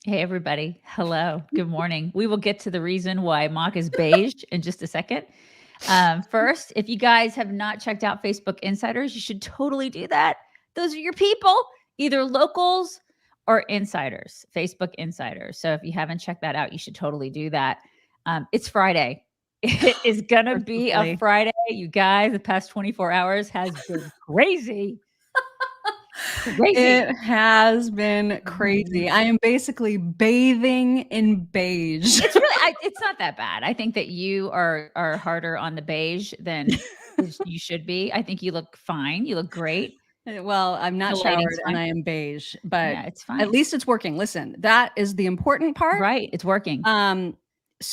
Hey, everybody. Hello. Good morning. We will get to the reason why mock is beige in just a second. First, if you guys have not checked out Facebook Insiders, you should totally do that. Those are your people, either locals or insiders, Facebook Insiders. So if you haven't checked that out, you should totally do that. It's Friday. It is going to be a Mercifully. Friday. You guys, the past 24 hours has been crazy. Crazy. It has been Mhm. crazy. I am basically bathing in beige. It's really it's not that bad. I think that you are harder on the beige than you should be. I think you look fine. You look great. Well, I'm not The lighting's showered and fine. I am beige, but Yeah, it's at fine. least it's working. Listen, that is the important part. Right, it's working. Um,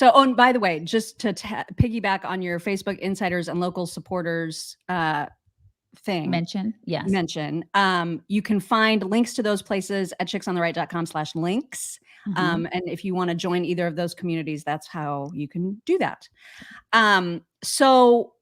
oh, and by the way, just to piggyback on your Facebook insiders and local supporters thing Mention, yes. mention, you can find links to those places at chicksontheright.com/links. Mhm. And if you want to join either of those communities, that's how you can do that. So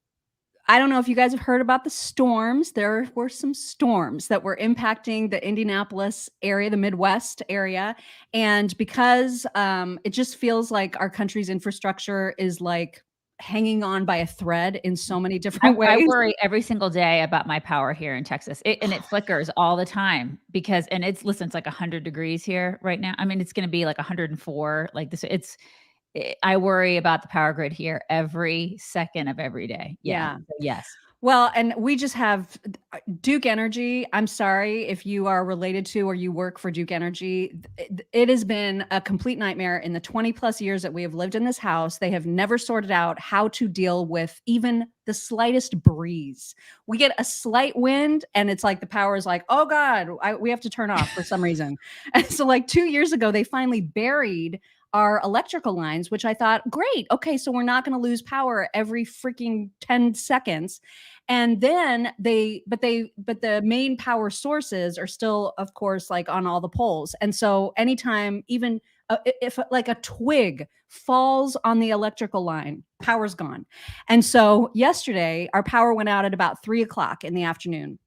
I don't know if you guys have heard about the storms. There were some storms that were impacting the Indianapolis area, the Midwest area. And because it just feels like our country's infrastructure is like hanging on by a thread in so many different I ways. worry every single day about my power here in Texas, and it flickers all the time because and it's like 100 degrees here right now. I mean, it's gonna be like 104, like this I worry about the power grid here every second of every day. Yeah, Yeah. so yes. Well, and we just have Duke Energy. I'm sorry if you are related to or you work for Duke Energy. It has been a complete nightmare in the 20 plus years that we have lived in this house. They have never sorted out how to deal with even the slightest breeze. We get a slight wind and it's like the power is like, oh God, we have to turn off for some reason. And so, like 2 years ago, they finally buried our electrical lines, which I thought, great. Okay, so we're not going to lose power every freaking 10 seconds. And then but the main power sources are still, of course, like on all the poles. And so anytime, even if like a twig falls on the electrical line, power's gone. And so yesterday, our power went out at about 3 o'clock in the afternoon.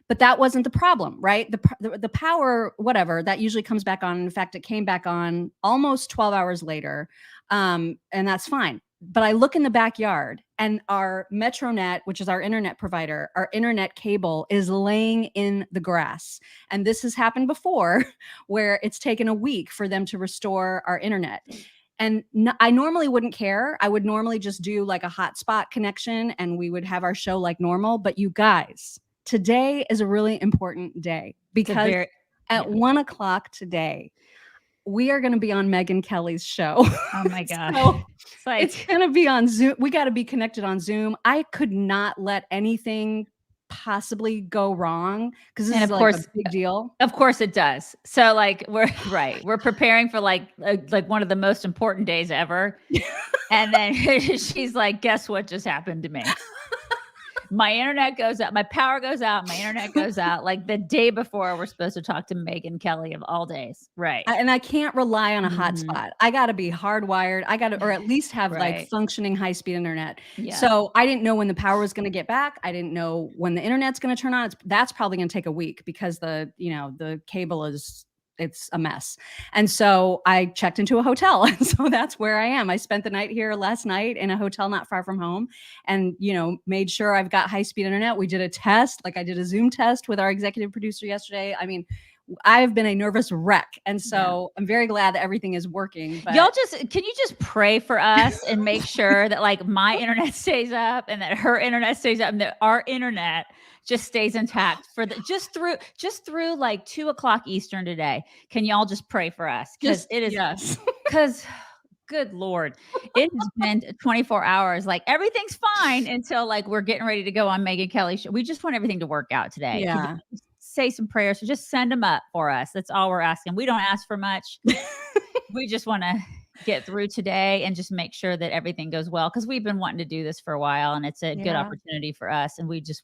But that wasn't the problem, right? The power, whatever, that usually comes back on. In fact, it came back on almost 12 hours later, and that's fine. But I look in the backyard, and our MetroNet, which is our internet provider, our internet cable is laying in the grass. And this has happened before, where it's taken a week for them to restore our internet. And I normally wouldn't care. I would normally just do like a hotspot connection and we would have our show like normal. But you guys, today is a really important day It's a because very at yeah. 1 o'clock today, we are going to be on Megyn Kelly's show. Oh my god. So It's it's like going to be on Zoom. We got to be connected on Zoom. I could not let anything possibly go wrong because this and is like a big deal. of course it does. So, like, we're right. We're preparing for, like one of the most important days ever, and then she's like, "Guess what just happened to me?" My internet goes out, my power goes out, my internet goes out, like, the day before we're supposed to talk to Megyn Kelly of all days. Right. And I can't rely on a Mhm. hotspot. I gotta be hardwired. I gotta or at least have, like, Right. functioning high-speed internet. Yeah. So, I didn't know when the power was gonna get back. I didn't know when the internet's gonna turn on. That's probably gonna take a week because the cable it's a mess. And so, I checked into a hotel, and so that's where I am. I spent the night here last night in a hotel not far from home and, made sure I've got high-speed internet. We did a test, like, I did a Zoom test with our executive producer yesterday. I mean, I've been a nervous wreck. And Yeah. so I'm very glad that everything is working. Y'all But can you just pray for us and make sure that, like, my internet stays up and that her internet stays up and that our internet just stays intact for the just through like 2 o'clock Eastern today. Can y'all just pray for us? just, yes. Because good Lord, it has been 24 hours. Like, everything's fine until, like, we're getting ready to go on Megyn Kelly's show. We just want everything to work out today. Could Yeah. you just say some prayers? Just send them up for us. That's all we're asking. We don't ask for much. We just want to get through today and just make sure that everything goes well because we've been wanting to do this for a while and it's a good Yeah. opportunity for us. And we just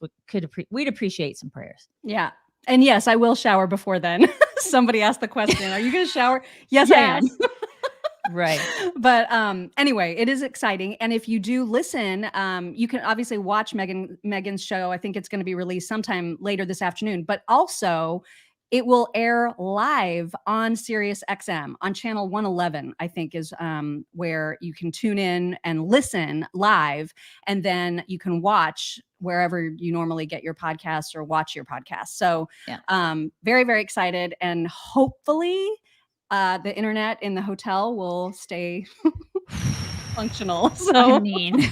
we'd appreciate some prayers. Yeah. And yes, I will shower before then. Somebody asked the question, are you going to shower? Yes, I am. Right. But anyway, it is exciting. And if you do listen, you can obviously watch Megyn's show. I think it's going to be released sometime later this afternoon. But also, it will air live on Sirius XM on channel 111, I think is where you can tune in and listen live. And then you can watch wherever you normally get your podcasts or watch your podcasts. So very, very excited. And hopefully the internet in the hotel will stay functional. So I mean,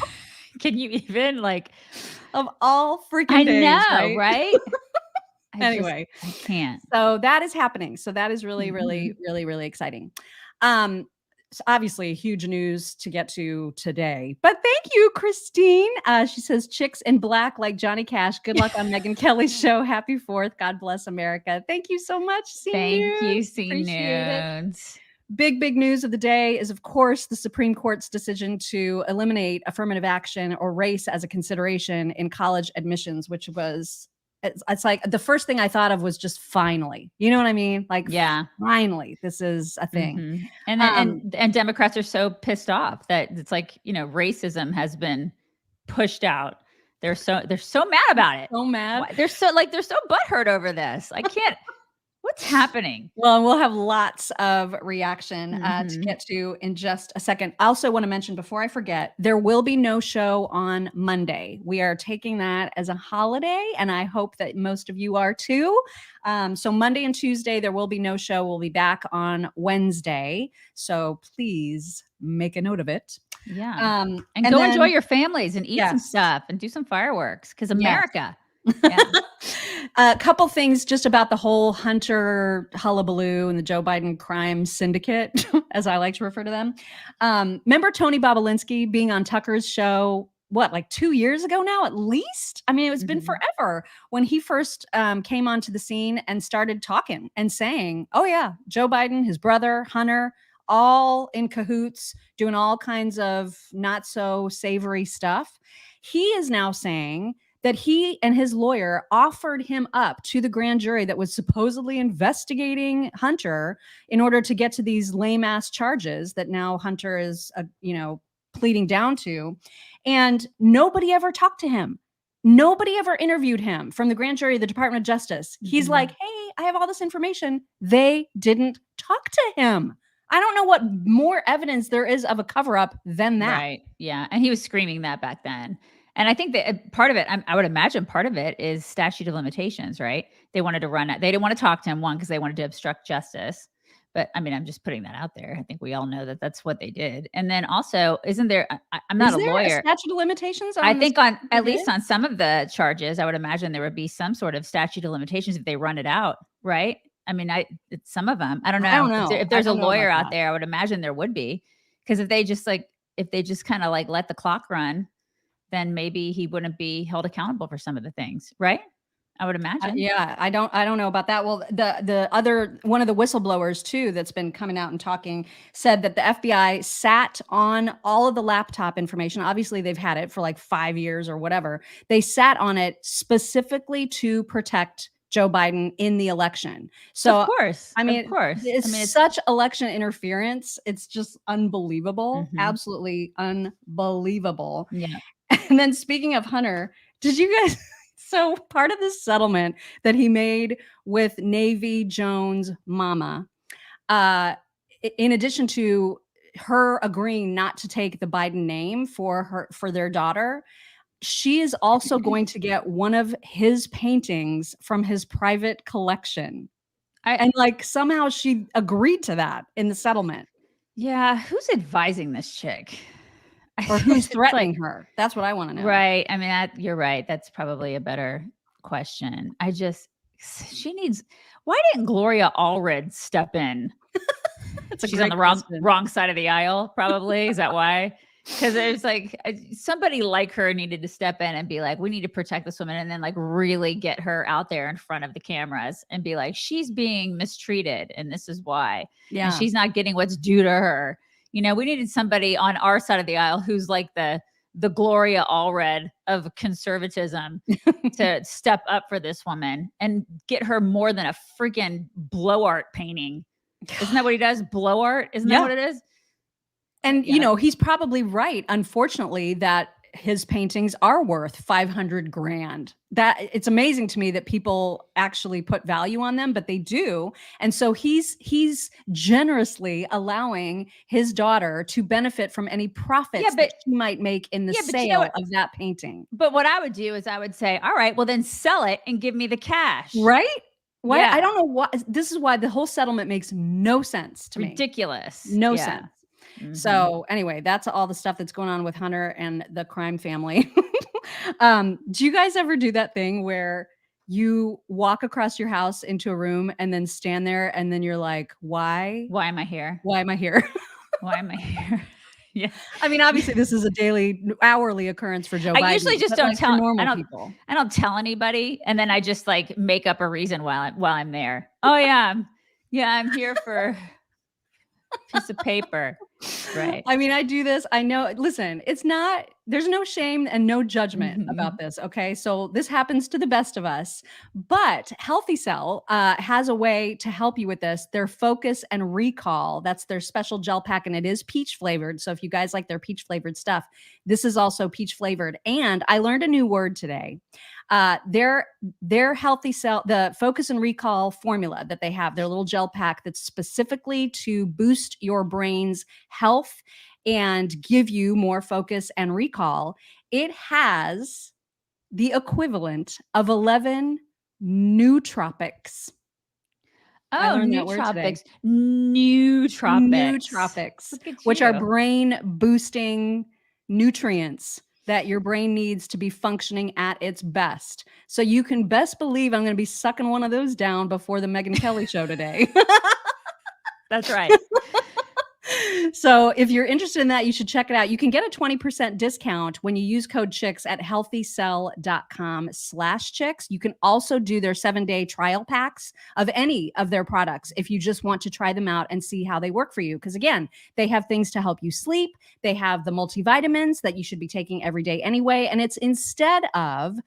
can you even like of all freaking days, right? Anyway, I can't. So that is happening. So that is really, really, really, really exciting. So obviously huge news to get to today, but thank you, Christine. She says chicks in black like Johnny Cash. Good luck on Megyn Kelly's show. Happy 4th. God bless America. Thank you so much. Thank you, Appreciate it. Big news of the day is, of course, the Supreme Court's decision to eliminate affirmative action or race as a consideration in college admissions, which was, it's like the first thing I thought of was just finally, you know what I mean? Like, finally, this is a thing. And then, and Democrats are so pissed off that it's like, you know, racism has been pushed out. They're so mad about it. So mad. They're so butthurt over this. I can't. What's happening? Well, we'll have lots of reaction to get to in just a second. I also want to mention before I forget, there will be no show on Monday. We are taking that as a holiday, and I hope that most of you are too. So Monday and Tuesday, there will be no show. We'll be back on Wednesday. So please make a note of it. Yeah. And go enjoy your families and eat some stuff and do some fireworks because America. Yeah. A couple things just about the whole Hunter hullabaloo and the Joe Biden crime syndicate, as I like to refer to them. Remember Tony Bobolinsky being on Tucker's show, what, like 2 years ago now, at least? I mean, it's been forever when he first came onto the scene and started talking and saying, oh yeah, Joe Biden, his brother, Hunter, all in cahoots, doing all kinds of not so savory stuff. He is now saying that he and his lawyer offered him up to the grand jury that was supposedly investigating Hunter in order to get to these lame ass charges that now Hunter is, pleading down to. And nobody ever talked to him. Nobody ever interviewed him from the grand jury, the Department of Justice. He's like, hey, I have all this information. They didn't talk to him. I don't know what more evidence there is of a cover up than that. Right. Yeah. And he was screaming that back then. And I think that part of it, I would imagine part of it is statute of limitations, right? They wanted to run it. They didn't want to talk to him, one, because they wanted to obstruct justice. But I mean, I'm just putting that out there. I think we all know that that's what they did. And then also, isn't there, I'm not a lawyer. Statute of limitations? I think on, at least on some of the charges, I would imagine there would be some sort of statute of limitations if they run it out, right? I mean, it's some of them. I don't know. If there's a lawyer out there, I would imagine there would be. Because if they just kind of like let the clock run, then maybe he wouldn't be held accountable for some of the things, right? I would imagine. I don't know about that. Well, the other one of the whistleblowers too that's been coming out and talking said that the FBI sat on all of the laptop information. Obviously, they've had it for like 5 years or whatever. They sat on it specifically to protect Joe Biden in the election. So of course, it's such election interference. It's just unbelievable. Absolutely unbelievable. Yeah. And then speaking of Hunter, did you guys, so part of this settlement that he made with Navy Jones' mama, in addition to her agreeing not to take the Biden name for their daughter, she is also going to get one of his paintings from his private collection. And like somehow she agreed to that in the settlement. Yeah. Who's advising this chick? Or who's threatening her? That's what I want to know. Right. I mean, you're right. That's probably a better question. She needs, why didn't Gloria Allred step in? She's on the wrong side of the aisle, probably. Is that why? Because there's like somebody like her needed to step in and be like, we need to protect this woman, and then like really get her out there in front of the cameras and be like, she's being mistreated and this is why. Yeah. And she's not getting what's due to her. You know, we needed somebody on our side of the aisle who's like the Gloria Allred of conservatism to step up for this woman and get her more than a freaking blow art painting. Isn't that what he does? Blow art? Isn't that what it is? And, you know, he's probably right, unfortunately, that his paintings are worth 500 grand. That it's amazing to me that people actually put value on them, but they do. And so he's generously allowing his daughter to benefit from any profits that she might make in the sale of that painting. But what I would do is I would say, all right, well then sell it and give me the cash. Right? Why? Yeah. I don't know why. This is why the whole settlement makes no sense to me. Ridiculous. No sense. So anyway, that's all the stuff that's going on with Hunter and the crime family. Do you guys ever do that thing where you walk across your house into a room and then stand there and then you're like, why? Why am I here? Why am I here? Why am I here? Yeah. I mean, obviously this is a daily, hourly occurence for Joe Biden. I usually just don't tell normal people. I don't tell anybody, and then I just like make up a reason while I'm there. Oh yeah, I'm here for a piece of paper. Right. I mean, I do this. I know. Listen, there's no shame and no judgment about this. Okay. So this happens to the best of us, but Healthy Cell has a way to help you with this. Their Focus and Recall, that's their special gel pack, and it is peach flavored. So if you guys like their peach flavored stuff, this is also peach flavored. And I learned a new word today. Their Healthy Cell, the Focus and Recall formula that they have, their little gel pack that's specifically to boost your brain's health and give you more focus and recall. It has the equivalent of 11 nootropics. Oh, nootropics. Nootropics, which are brain boosting nutrients that your brain needs to be functioning at its best. So you can best believe I'm going to be sucking one of those down before the Megyn Kelly show today. That's right. So if you're interested in that, you should check it out. You can get a 20% discount when you use code CHICKS at healthycell.com/chicks. You can also do their 7-day trial packs of any of their products if you just want to try them out and see how they work for you. Because again, they have things to help you sleep. They have the multivitamins that you should be taking every day anyway. And it's instead of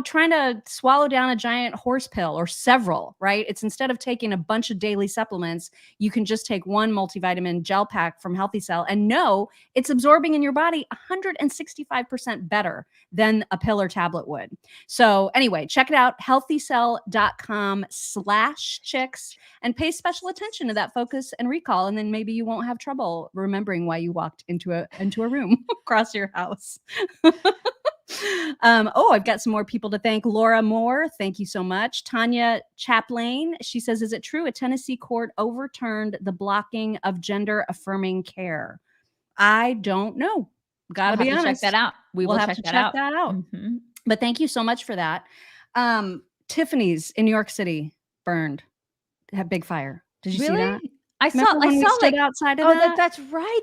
trying to swallow down a giant horse pill or several, right? It's instead of taking a bunch of daily supplements, you can just take one multivitamin gel pack from Healthy Cell and know it's absorbing in your body 165% better than a pill or tablet would. So anyway, check it out, healthycell.com/chicks, and pay special attention to that focus and recall. And then maybe you won't have trouble remembering why you walked into a room across your house. I've got some more people to thank. Laura Moore, thank you so much. Tanya Chaplain, she says, is it true a Tennessee court overturned the blocking of gender affirming care? I don't know. Gotta be honest. Check that out. We'll have to check that out. But thank you so much for that. Tiffany's in New York City burned. Had big fire. Did you see that? I saw like outside of that. That's right.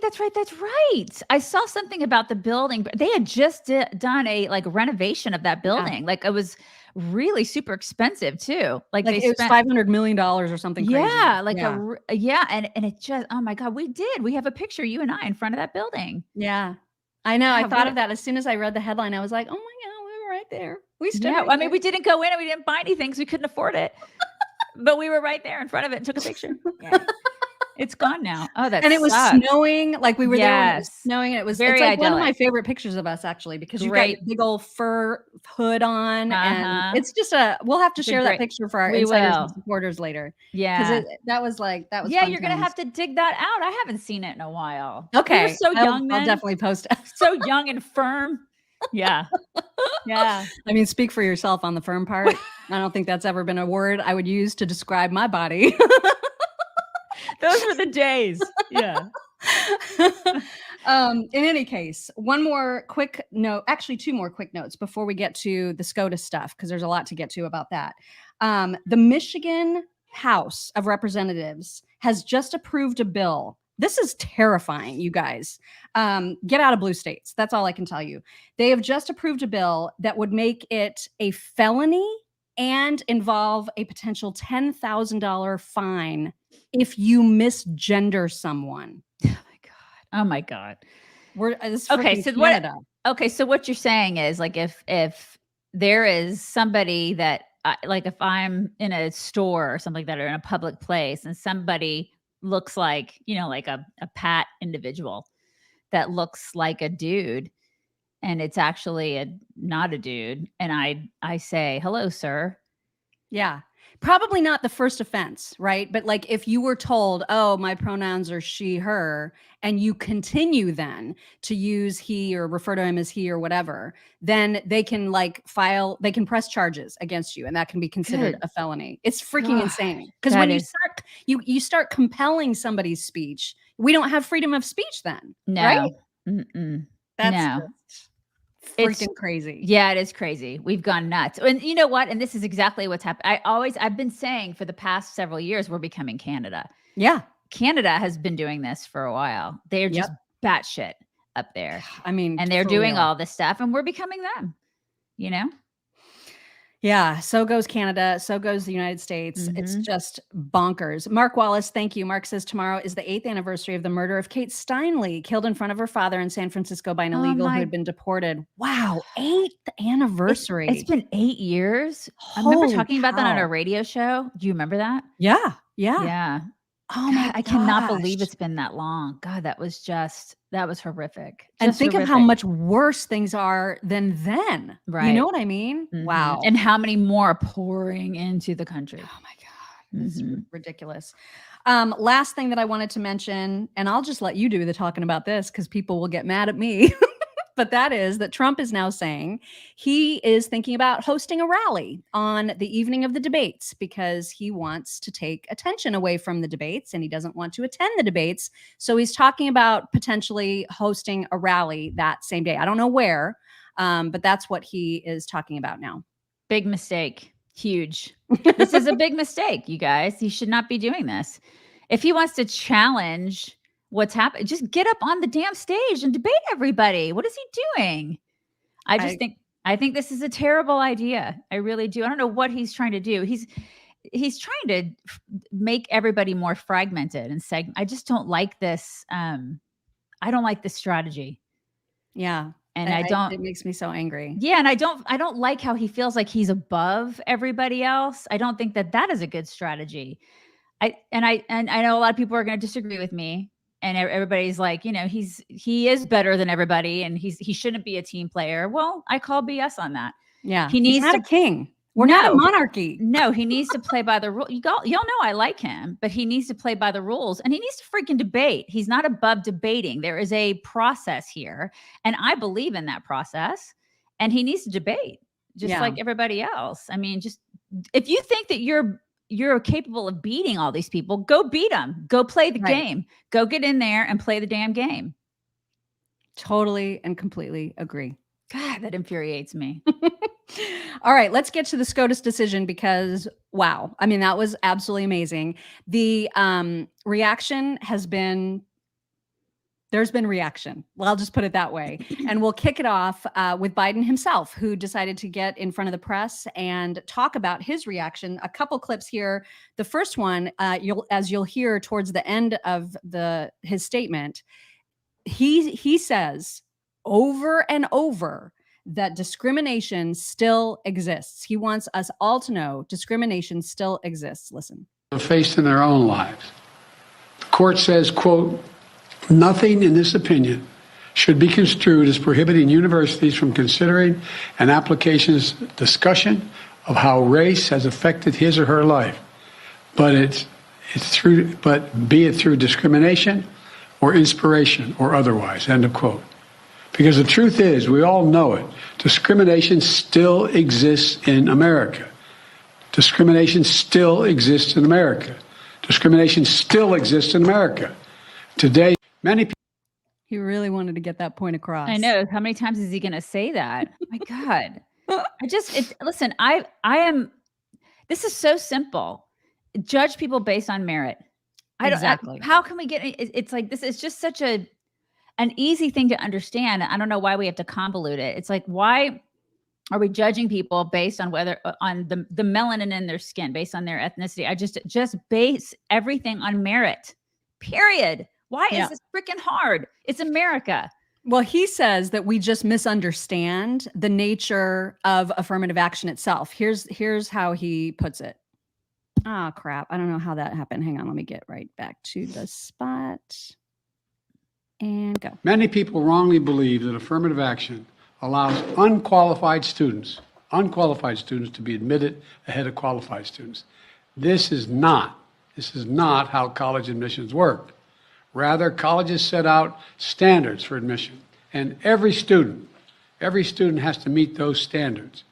I saw something about the building, but they had just done a like renovation of that building. Yeah. Like it was really super expensive too. Like they spent $500 million or something crazy. Yeah, and it just, oh my God, we have a picture, you and I, in front of that building. Yeah, I know. I thought of that as soon as I read the headline. I was like, oh my God, we were right there. We stood. Yeah, I mean, we didn't go in and we didn't buy anything because we couldn't afford it, but we were right there in front of it and took a picture. Yeah. It's gone now. Oh, that's, and it was snowing. Like we were there when it was snowing, and it was very like one of my favorite pictures of us actually, because you got big old fur hood on, and it's just we'll have to share that picture for our insiders and supporters later. Yeah, because that was. Yeah, you're gonna have to dig that out. I haven't seen it in a while. Okay, you're so young. I'll definitely post it. So young and firm. Yeah. Yeah. I mean, speak for yourself on the firm part. I don't think that's ever been a word I would use to describe my body. Those were the days. Yeah. In any case, one more quick note, actually 2 more quick notes before we get to the SCOTUS stuff, because there's a lot to get to about that. The Michigan House of Representatives has just approved a bill. This is terrifying, you guys. Get out of blue states. That's all I can tell you. They have just approved a bill that would make it a felony and involve a potential $10,000 fine if you misgender someone. Oh my God. Okay. So what you're saying is, like, if there is somebody that like, if I'm in a store or something like that, or in a public place, and somebody looks like, like a pat individual that looks like a dude, and it's actually not a dude, and I say, "Hello, sir." Yeah. Probably not the first offense, right? But like if you were told, oh, my pronouns are she, her, and you continue then to use he or refer to him as he or whatever, then they can they can press charges against you, and that can be considered Good a felony. It's freaking God, insane. Because that when is you start compelling somebody's speech, we don't have freedom of speech then, right? no. Mm-mm. That's No. just It's freaking crazy. Yeah, it is crazy. We've gone nuts. And you know what? And this is exactly what's happened. I've been saying for the past several years, we're becoming Canada. Yeah. Canada has been doing this for a while. They're just Yep. batshit up there. I mean, And they're for doing real. all this stuff, and we're becoming them, you know? Yeah, so goes Canada, so goes the United States. It's Mhm. just bonkers. Mark Wallace, thank you. Mark says tomorrow is the 8th anniversary of the murder of Kate Steinle, killed in front of her father in San Francisco by an Oh illegal who my had been deported. Wow, 8th It's anniversary. been 8 years. I remember Holy talking about that on a cow. radio show. Do you remember that? Yeah, yeah. Yeah. Oh my God, I cannot believe gosh. it's been that long. God, that was horrific. And Just think of how horrific. much worse things are than then. You know Right. what I mean? Mhm. Wow. And how many more are pouring into the country. Oh my God. It's Mhm. ridiculous. Last thing that I wanted to mention, and I'll just let you do the talking about this because people will get mad at me. But that is that Trump is now saying he is thinking about hosting a rally on the evening of the debates because he wants to take attention away from the debates and he doesn't want to attend the debates. So he's talking about potentially hosting a rally that same day. I don't know where, but that's what he is talking about now. Big mistake. Huge. This is a big mistake, you guys. He should not be doing this. If he wants to challenge what's happened, just get up on the damn stage and debate everybody. What is he doing? I I think this is a terrible idea. I really do. I don't know what he's trying to do. He's trying to make everybody more fragmented and I just don't like this. I don't like this strategy. Yeah. And I don't It makes me so angry. Yeah, and I don't like how he feels like he's above everybody else. I don't think that that is a good strategy. I know a lot of people are going to disagree with me, and everybody's like, you know, he is better than everybody, and he shouldn't be a team player. Well, I call BS on that. Yeah. He He's needs not to a king. We're not a No, monarchy. no, he needs to play by the rule. Y'all know I like him, but he needs to play by the rules, and he needs to freaking debate. He's not above debating. There is a process here, and I believe in that process. And he needs to debate, just like everybody else. I mean, just if you think that you're capable of beating all these people, go beat them. Go play the game. Go get in there and play the damn game. Totally and completely agree. God, that infuriates me. All right, let's get to the SCOTUS decision because wow, I mean that was absolutely amazing. The reaction has been there's been reaction. Well, I'll just put it that way. And we'll kick it off with Biden himself, who decided to get in front of the press and talk about his reaction. A couple clips here. The first one, you'll hear towards the end of his statement, he says over and over that discrimination still exists. He wants us all to know discrimination still exists. Listen. Faced in their own lives. The court says, quote, nothing in this opinion should be construed as prohibiting universities from considering an application's discussion of how race has affected his or her life, but be it through discrimination or inspiration or otherwise, end of quote. Because the truth is, we all know it, discrimination still exists in America. Discrimination still exists in America. Discrimination still exists in America. Today, many people. He really wanted to get that point across. I know. How many times is he going to say that? My God. Listen, I am, this is so simple. Judge people based on merit. Exactly. How can we get, it's like, this is just such an easy thing to understand. I don't know why we have to convolute it. It's like, why are we judging people based on whether on the melanin in their skin, based on their ethnicity? I just base everything on merit, period. Why is this freaking hard? It's America. Well, he says that we just misunderstand the nature of affirmative action itself. Here's how he puts it. Oh, crap. I don't know how that happened. Hang on. Let me get right back to the spot. And go. Many people wrongly believe that affirmative action allows unqualified students to be admitted ahead of qualified students. This is not how college admissions work. Rather, colleges set out standards for admission, and every student has to meet those standards.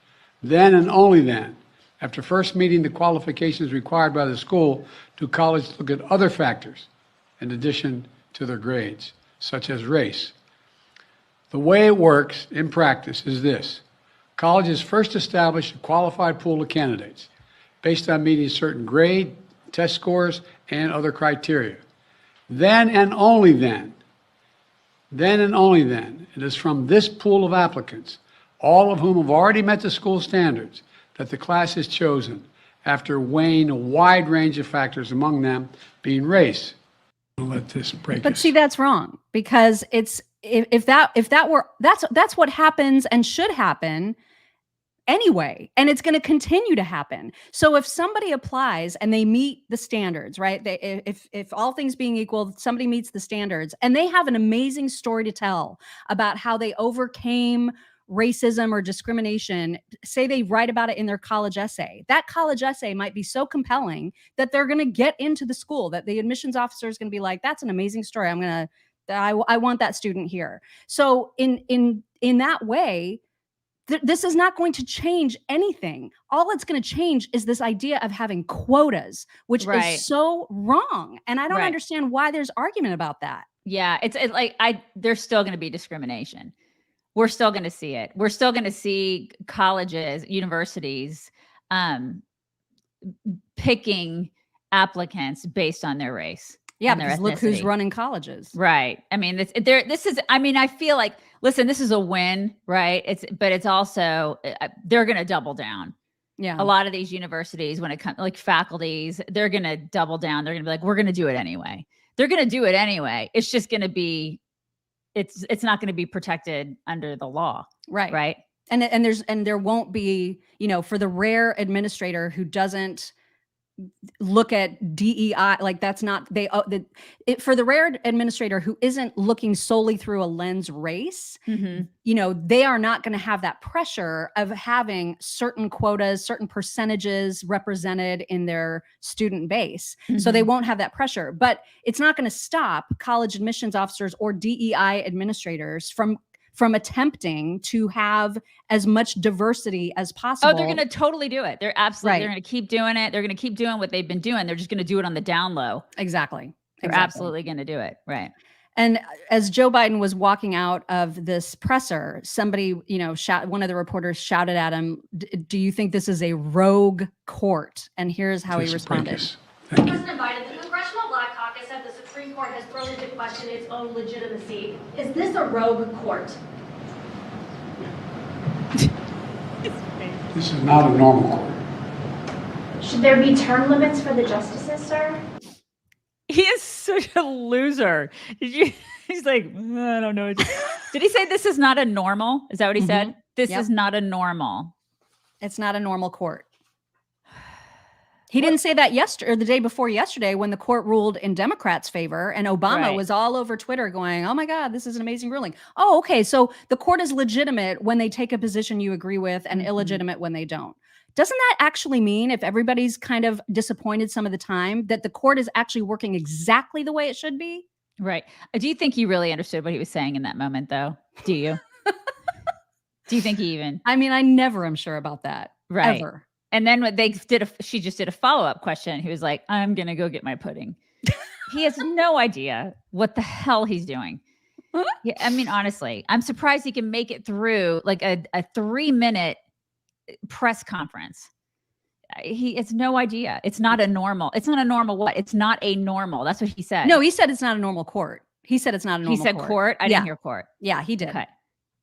Then and only then, after first meeting the qualifications required by the school, do colleges look at other factors in addition to their grades, such as race. The way it works in practice is this. Colleges first establish a qualified pool of candidates based on meeting certain grade, test scores, and other criteria. Then and only then, it is from this pool of applicants, all of whom have already met the school standards, that the class is chosen after weighing a wide range of factors, among them being race. I'll let this break. But see, that's wrong, because it's that's what happens and should happen anyway, and it's going to continue to happen. So if somebody applies and they meet the standards, right? If all things being equal, somebody meets the standards and they have an amazing story to tell about how they overcame racism or discrimination, say they write about it in their college essay. That college essay might be so compelling that they're going to get into the school, that the admissions officer is going to be like, that's an amazing story. I want that student here. So in that way, this is not going to change anything. All it's going to change is this idea of having quotas, which is so wrong. And I don't understand why there's argument about that. Yeah, it's like there's still going to be discrimination. We're still going to see it. We're still going to see colleges, universities, picking applicants based on their race. Yeah, because look who's running colleges. Right. I mean, I feel like, listen, this is a win, right? But it's also, they're going to double down. Yeah. A lot of these universities, when it comes like faculties, they're going to double down. They're going to be like, we're going to do it anyway. They're going to do it anyway. It's just going to be, it's not going to be protected under the law. Right. Right. And there won't be, for the rare administrator who doesn't look at DEI, like that's not, for the rare administrator who isn't looking solely through a lens race, they are not going to have that pressure of having certain quotas, certain percentages represented in their student base. So they won't have that pressure, but it's not going to stop college admissions officers or DEI administrators from attempting to have as much diversity as possible. Oh, they're going to totally do it. They're absolutely, they're going to keep doing it. They're going to keep doing what they've been doing. They're just going to do it on the down low. Exactly. They're absolutely going to do it. Right. And as Joe Biden was walking out of this presser, somebody, one of the reporters shouted at him, do you think this is a rogue court? And here's how he responded. President Biden, the Congressional Black Caucus of the Supreme Court has thrown into question its own legitimacy. Is this a rogue court? This is not a normal court. Should there be term limits for the justices, sir? He is such a loser. He's like, I don't know. Did he say this is not a normal? Is that what he said? This is not a normal. It's not a normal court. He didn't say that yesterday or the day before yesterday when the court ruled in Democrats' favor and Obama was all over Twitter going, oh my God, this is an amazing ruling. Oh, okay. So the court is legitimate when they take a position you agree with and illegitimate when they don't. Doesn't that actually mean, if everybody's kind of disappointed some of the time, that the court is actually working exactly the way it should be? Right. Do you think he really understood what he was saying in that moment, though? Do you? Do you think he even? I mean, I never am sure about that. Right. Ever. And then when she just did a follow-up question. He was like, I'm going to go get my pudding. He has no idea what the hell he's doing. Yeah, I mean, honestly, I'm surprised he can make it through like a 3-minute press conference. He has no idea. It's not a normal. It's not a normal what? It's not a normal. That's what he said. No, he said it's not a normal court. He said it's not a normal court. He said court? I didn't hear court. Yeah, he did. Okay.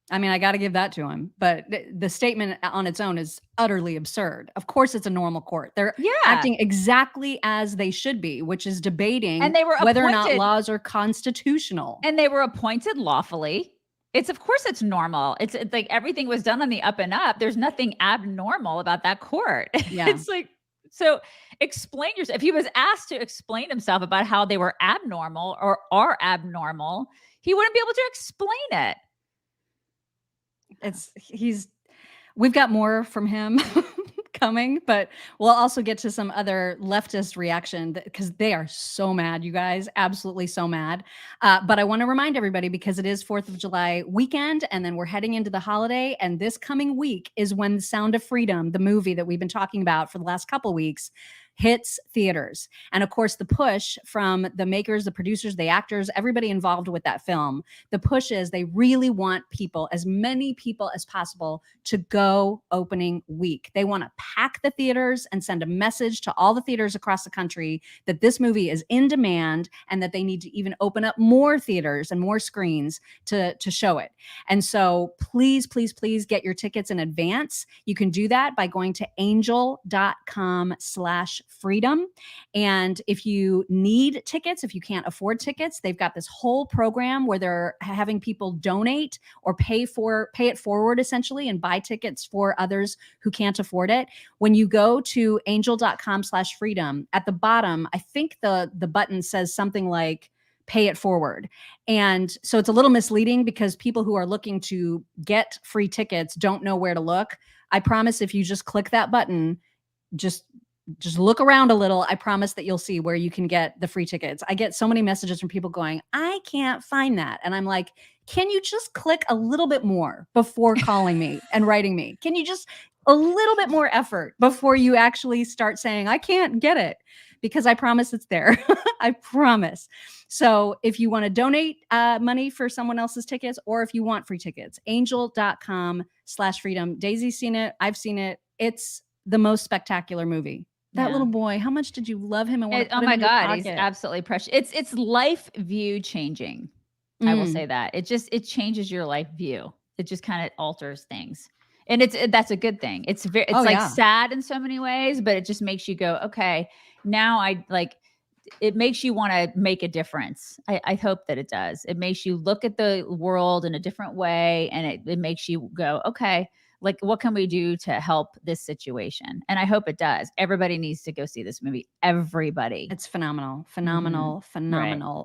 I mean, I got to give that to him. But the statement on its own is utterly absurd. Of course, it's a normal court. They're acting exactly as they should be, which is debating whether or not laws are constitutional. And they were appointed lawfully. Of course it's normal. It's like everything was done on the up and up. There's nothing abnormal about that court. Yeah. It's like, so explain yourself. If he was asked to explain himself about how they were abnormal or are abnormal, he wouldn't be able to explain it. We've got more from him coming, but we'll also get to some other leftist reaction because they are so mad, you guys, absolutely so mad. But I want to remind everybody, because it is 4th of July weekend, and then we're heading into the holiday. And this coming week is when The Sound of Freedom, the movie that we've been talking about for the last couple weeks, hits theaters. And of course, the push from the makers, the producers, the actors, everybody involved with that film, the push is they really want people, as many people as possible, to go opening week. They want to pack the theaters and send a message to all the theaters across the country that this movie is in demand and that they need to even open up more theaters and more screens to show it. And so please, please, please get your tickets in advance. You can do that by going to angel.com/freedom. And if you need tickets, if you can't afford tickets, they've got this whole program where they're having people donate or pay it forward essentially and buy tickets for others who can't afford it. When you go to angel.com/freedom, at the bottom, I think the button says something like pay it forward. And so it's a little misleading because people who are looking to get free tickets don't know where to look. I promise if you just click that button, just look around a little. I promise that you'll see where you can get the free tickets. I get so many messages from people going, I can't find that. And I'm like, can you just click a little bit more before calling me and writing me? Can you just a little bit more effort before you actually start saying, I can't get it? Because I promise it's there. I promise. So if you want to donate money for someone else's tickets, or if you want free tickets, angel.com/freedom. Daisy's seen it. I've seen it. It's the most spectacular movie. That little boy, how much did you love him and want to put him in your pocket? He's absolutely precious. It's life view changing. I will say that. It changes your life view. It just kind of alters things. And that's a good thing. It's sad in so many ways, but it just makes you go, okay, now it makes you want to make a difference. I hope that it does. It makes you look at the world in a different way. And it makes you go, okay, like, what can we do to help this situation? And I hope it does. Everybody needs to go see this movie. Everybody. It's phenomenal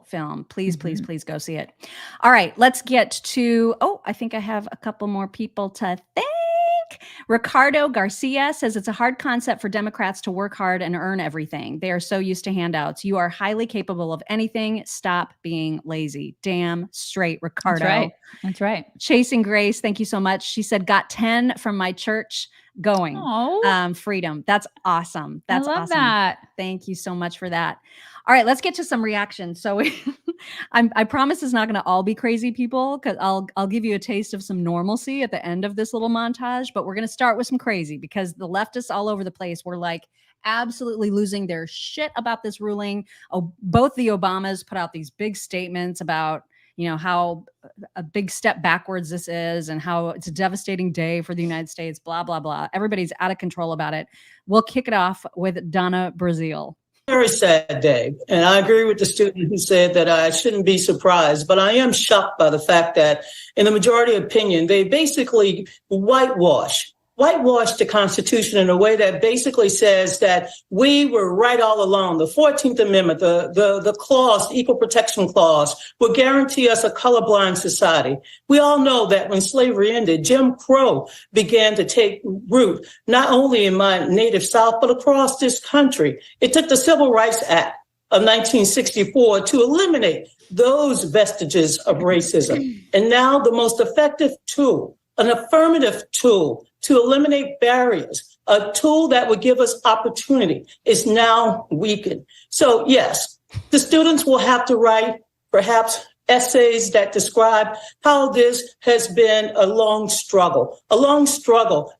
film. Please, please, please go see it. All right, let's get to, I think I have a couple more people to thank. Ricardo Garcia says it's a hard concept for Democrats to work hard and earn everything. They are so used to handouts. You are highly capable of anything. Stop being lazy. Damn straight, Ricardo. That's right. Chasing Grace, thank you so much. She said, got 10 from my church going. Freedom. That's awesome. That's awesome. I love that. Thank you so much for that. All right, let's get to some reactions. So I promise it's not going to all be crazy people, because I'll give you a taste of some normalcy at the end of this little montage. But we're going to start with some crazy, because the leftists all over the place were like absolutely losing their shit about this ruling. Both the Obamas put out these big statements about, how a big step backwards this is and how it's a devastating day for the United States, blah, blah, blah. Everybody's out of control about it. We'll kick it off with Donna Brazil. Very sad day. And I agree with the student who said that I shouldn't be surprised, but I am shocked by the fact that in the majority opinion, they basically whitewash the Constitution in a way that basically says that we were right all along. The 14th Amendment, the clause, the Equal Protection Clause, will guarantee us a colorblind society. We all know that when slavery ended, Jim Crow began to take root, not only in my native South, but across this country. It took the Civil Rights Act of 1964 to eliminate those vestiges of racism. And now the most effective tool, an affirmative tool to eliminate barriers, a tool that would give us opportunity, is now weakened. So yes, the students will have to write perhaps essays that describe how this has been a long struggle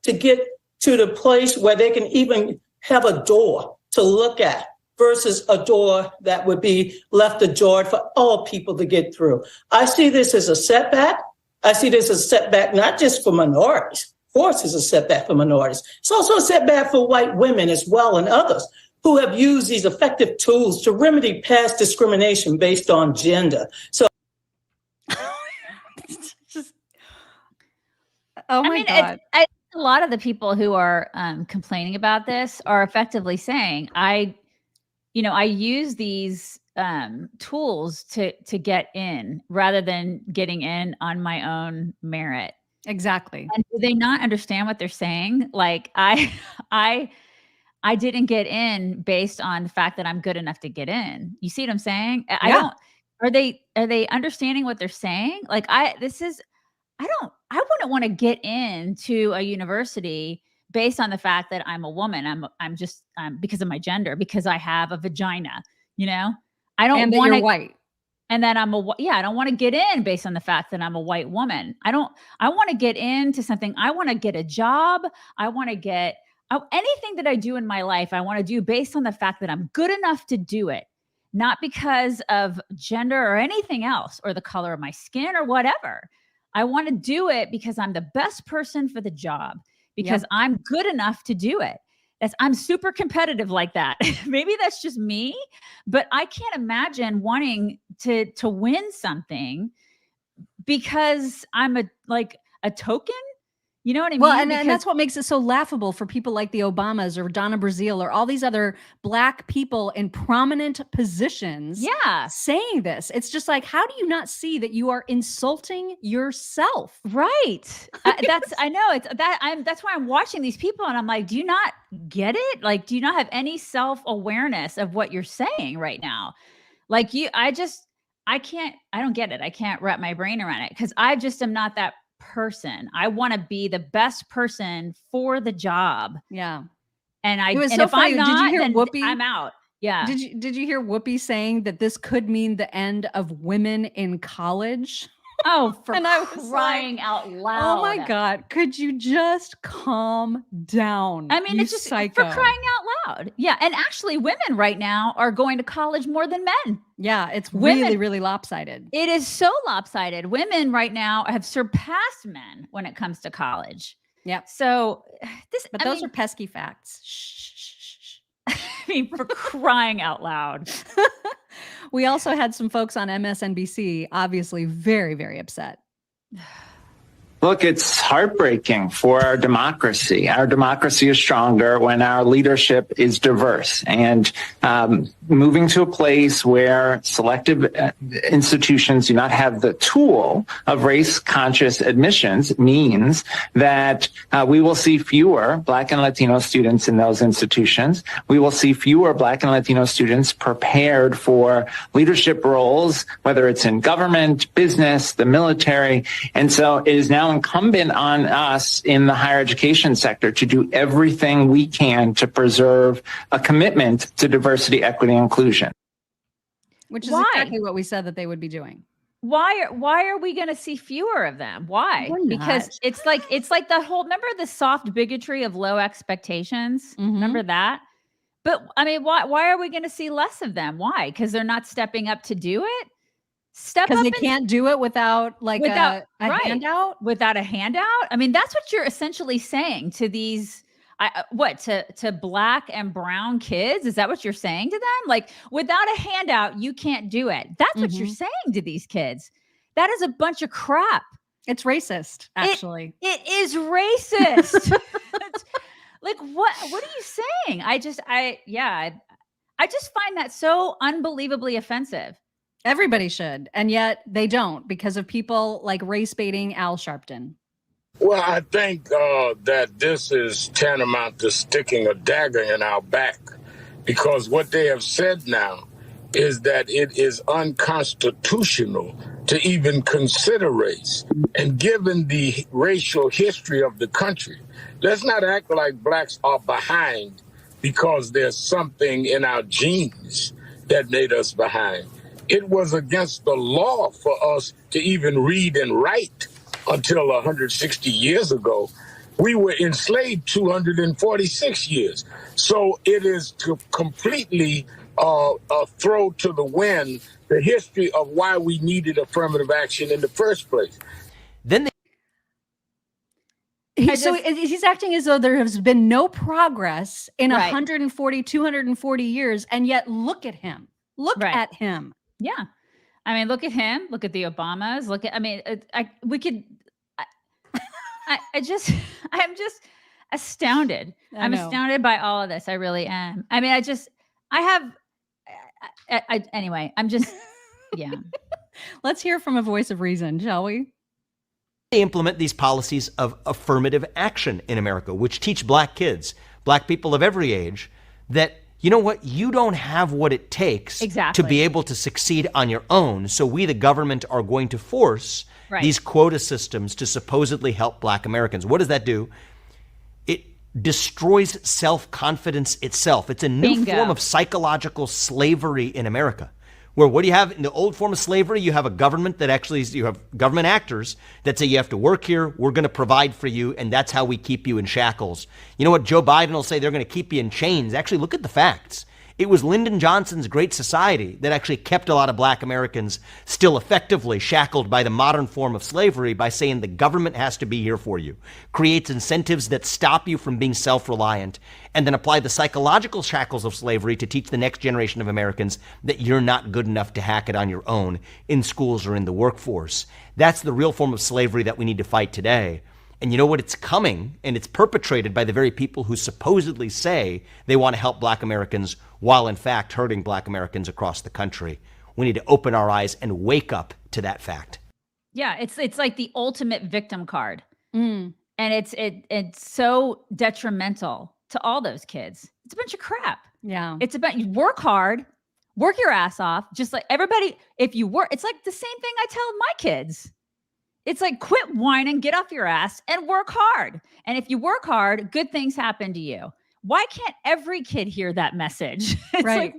to get to the place where they can even have a door to look at versus a door that would be left ajar for all people to get through. I see this as a setback. I see this as a setback not just for minorities. Of course, it's a setback for minorities. It's also a setback for white women as well, and others who have used these effective tools to remedy past discrimination based on gender. So, my God. A lot of the people who are complaining about this are effectively saying, I use these tools to get in rather than getting in on my own merit. Exactly. And do they not understand what they're saying? Like I didn't get in based on the fact that I'm good enough to get in. You see what I'm saying? I Yeah. don't, are they understanding what they're saying? Like I wouldn't want to get into a university based on the fact that I'm a woman. I'm because of my gender, because I have a vagina, you know? I don't And that want you're to, white. and then I don't want to get in based on the fact that I'm a white woman. I want to get into something. I want to get a job. I want to get anything that I do in my life. I want to do based on the fact that I'm good enough to do it, not because of gender or anything else or the color of my skin or whatever. I want to do it because I'm the best person for the job, because I'm good enough to do it. I'm super competitive like that. Maybe that's just me, but I can't imagine wanting to win something because I'm a token. You know what I Well, mean? and that's what makes it so laughable for people like the Obamas or Donna Brazile or all these other Black people in prominent positions saying this. It's just like, how do you not see that you are insulting yourself? Right. I know it's that that's why I'm watching these people and I'm like, do you not get it? Like, do you not have any self-awareness of what you're saying right now? Like I don't get it. I can't wrap my brain around it because I just am not that person. I want to be the best person for the job. Yeah. And it was and so if funny. I'm not, Did you hear then Whoopi? I'm out. Yeah. Did you hear Whoopi saying that this could mean the end of women in college? Oh, for and I was crying out loud. Oh my God. Could you just calm down? I mean, it's just psycho. for crying out loud. Yeah. And actually women right now are going to college more than men. Yeah. It's really, really lopsided. It is so lopsided. Women right now have surpassed men when it comes to college. Yeah. So those are pesky facts. Shh. I mean, for crying out loud. We also had some folks on MSNBC, obviously very, very upset. Look, it's heartbreaking for our democracy. Our democracy is stronger when our leadership is diverse. And moving to a place where selective institutions do not have the tool of race-conscious admissions means that we will see fewer Black and Latino students in those institutions. We will see fewer Black and Latino students prepared for leadership roles, whether it's in government, business, the military. And so it is now incumbent on us in the higher education sector to do everything we can to preserve a commitment to diversity, equity, and inclusion. Which is exactly what we said that they would be doing. Why are we going to see fewer of them? Why? Because it's like the whole, remember the soft bigotry of low expectations? Mm-hmm. Remember that? But I mean, why are we going to see less of them? Why? Because they're not stepping up to do it? Because they can't do it without a handout? Without a handout? I mean, that's what you're essentially saying to these, to Black and brown kids? Is that what you're saying to them? Like, without a handout, you can't do it. That's what you're saying to these kids. That is a bunch of crap. It's racist, actually. It is racist. Like, what are you saying? I just find that so unbelievably offensive. Everybody should. And yet they don't, because of people like race baiting Al Sharpton. Well, I think that this is tantamount to sticking a dagger in our back, because what they have said now is that it is unconstitutional to even consider race. And given the racial history of the country, let's not act like Blacks are behind because there's something in our genes that made us behind. It was against the law for us to even read and write until 160 years ago. We were enslaved 246 years. So it is to completely throw to the wind the history of why we needed affirmative action in the first place. Then he's acting as though there has been no progress in 140, 240 years. And yet look at him. Look at him. Yeah. I mean, look at him. Look at the Obamas. I'm just astounded. I'm astounded by all of this. I really am. I mean, anyway, I'm just, yeah. Let's hear from a voice of reason, shall we? They implement these policies of affirmative action in America, which teach black kids, black people of every age, that, you know what, you don't have what it takes to be able to succeed on your own. So we, the government, are going to force these quota systems to supposedly help black Americans. What does that do? It destroys self-confidence itself. It's a new form of psychological slavery in America. Where what do you have in the old form of slavery? You have a government that actually, you have government actors that say you have to work here, we're going to provide for you, and that's how we keep you in shackles. You know what? Joe Biden will say they're going to keep you in chains. Actually, look at the facts. It was Lyndon Johnson's Great Society that actually kept a lot of black Americans still effectively shackled by the modern form of slavery by saying the government has to be here for you, creates incentives that stop you from being self-reliant, and then apply the psychological shackles of slavery to teach the next generation of Americans that you're not good enough to hack it on your own in schools or in the workforce. That's the real form of slavery that we need to fight today. And you know what? It's coming, and it's perpetrated by the very people who supposedly say they want to help black Americans while in fact hurting black Americans across the country. We need to open our eyes and wake up to that fact. Yeah, it's like the ultimate victim card. And it's so detrimental to all those kids. It's a bunch of crap. Yeah. It's about, you work hard, work your ass off, just like everybody. If you work, it's like the same thing I tell my kids. It's like, quit whining, get off your ass and work hard. And if you work hard, good things happen to you. Why can't every kid hear that message? It's like,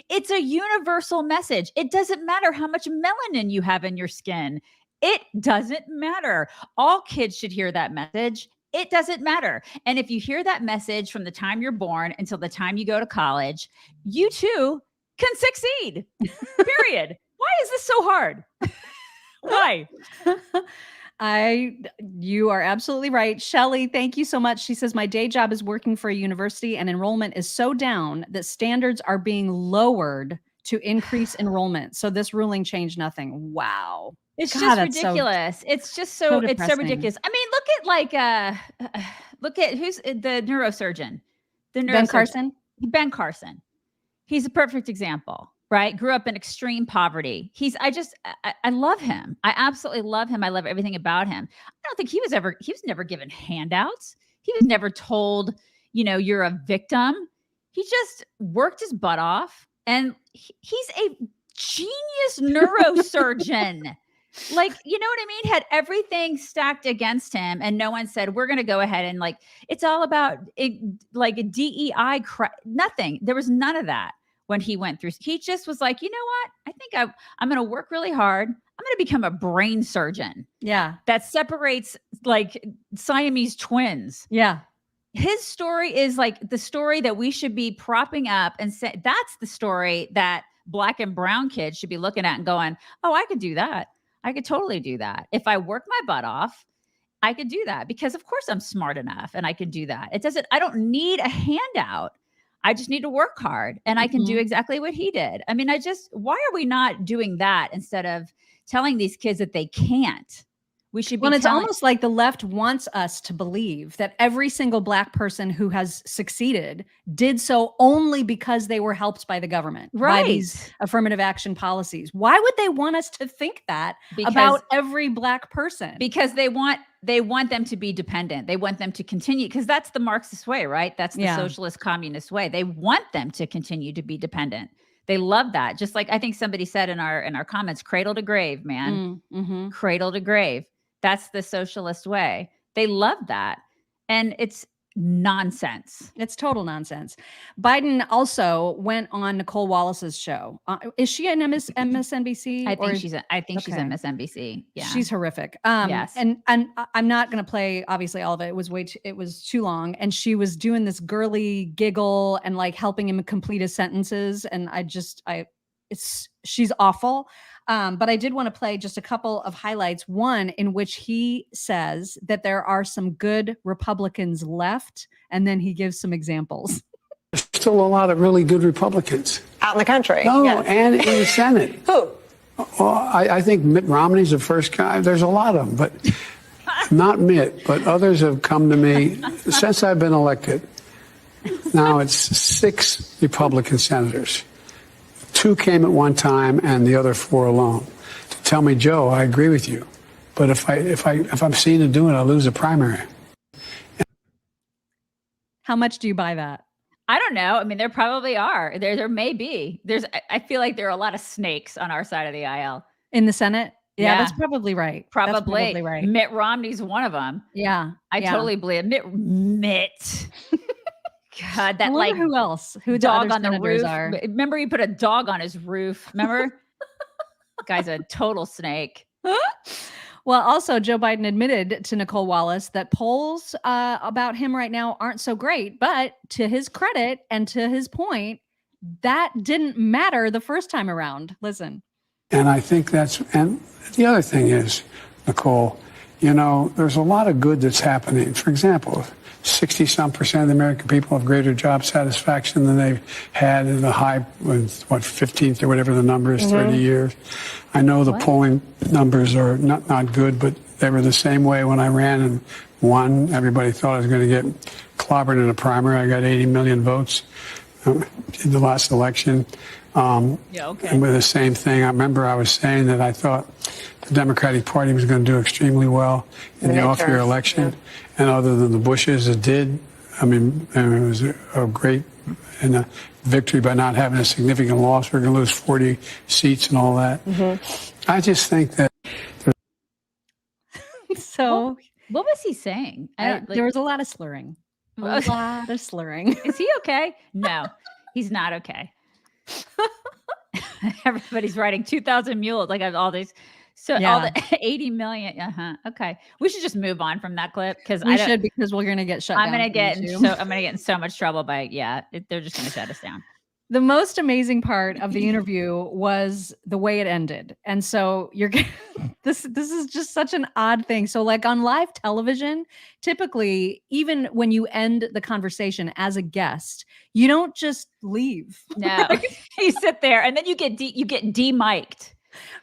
it's a universal message. It doesn't matter how much melanin you have in your skin. It doesn't matter. All kids should hear that message. It doesn't matter. And if you hear that message from the time you're born until the time you go to college, you too can succeed. Period. Why is this so hard? Why? You are absolutely right. Shelly, thank you so much. She says, my day job is working for a university and enrollment is so down that standards are being lowered to increase enrollment. So this ruling changed nothing. Wow. It's just ridiculous. It's just so it's so ridiculous. I mean, look at who's the neurosurgeon? Ben Carson. Ben Carson. He's a perfect example. Right? Grew up in extreme poverty. I love him. I absolutely love him. I love everything about him. I don't think he was never given handouts. He was never told, you're a victim. He just worked his butt off, and he's a genius neurosurgeon. Like, you know what I mean? Had everything stacked against him, and no one said, we're going to go ahead and it's all about it, like a DEI, nothing. There was none of that. When he went through, he just was like, you know what? I think I'm going to work really hard. I'm going to become a brain surgeon. Yeah. That separates like Siamese twins. Yeah. His story is like the story that we should be propping up and say, that's the story that black and brown kids should be looking at and going, oh, I could do that. I could totally do that. If I work my butt off, I could do that because of course I'm smart enough and I can do that. I don't need a handout. I just need to work hard and I can do exactly what he did. I mean, why are we not doing that instead of telling these kids that they can't? We should be it's almost like the left wants us to believe that every single black person who has succeeded did so only because they were helped by the government, by these affirmative action policies. Why would they want us to think that about every black person? Because they want them to be dependent. They want them to continue, because that's the Marxist way, right? That's the socialist communist way. They want them to continue to be dependent. They love that. Just like I think somebody said in our comments, cradle to grave, man. Cradle to grave. That's the socialist way. They love that. And it's nonsense. It's total nonsense. Biden also went on Nicole Wallace's show. Is she an MSNBC? I think she's MSNBC. Yeah. She's horrific. Yes. And I'm not going to play obviously all of it. It was too long. And she was doing this girly giggle and like helping him complete his sentences. And she's awful. But I did want to play just a couple of highlights. One in which he says that there are some good Republicans left, and then he gives some examples. There's still a lot of really good Republicans. Out in the country. No, and in the Senate. Who? Well, I think Mitt Romney's the first guy. There's a lot of them, but not Mitt, but others have come to me since I've been elected. Now it's 6 Republican senators. 2 came at one time and the other 4 alone to tell me, Joe, I agree with you, But if I'm seen to do it, I'll lose a primary. How much do you buy that? I don't know. I mean, there probably are. There may be. I feel like there are a lot of snakes on our side of the aisle. In the Senate? Yeah, Yeah. that's probably right. That's probably right. Mitt Romney's one of them. Yeah. I totally believe Mitt. God, that like who else? Who dog the on the senators roof. are? Remember he put a dog on his roof. Remember? Guy's a total snake. Well, also Joe Biden admitted to Nicole Wallace that polls about him right now aren't so great, but to his credit and to his point, that didn't matter the first time around. Listen. And I think and the other thing is, Nicole, there's a lot of good that's happening. For example, 60-some% of the American people have greater job satisfaction than they've had in the high, 15th or whatever the number is, 30 years. I know the polling numbers are not good, but they were the same way when I ran and won. Everybody thought I was going to get clobbered in a primary. I got 80 million votes in the last election. And with the same thing, I remember I was saying that I thought the Democratic Party was going to do extremely well in the off-year election. Yeah. And other than the Bushes, it did. I mean, it was a great victory by not having a significant loss. We're going to lose 40 seats and all that. Mm-hmm. I just think that. So, what was he saying? There was a lot of slurring. A lot of slurring. Is he okay? No, he's not okay. Everybody's riding 2,000 mules. Like all these. So all the 80 million. Okay. We should just move on from that clip because we're going to get shut down. I'm going to get in so much trouble by they're just going to shut us down. The most amazing part of the interview was the way it ended. And so this is just such an odd thing. So like on live television, typically, even when you end the conversation as a guest, you don't just leave. No, you sit there and then you get de-mic'd.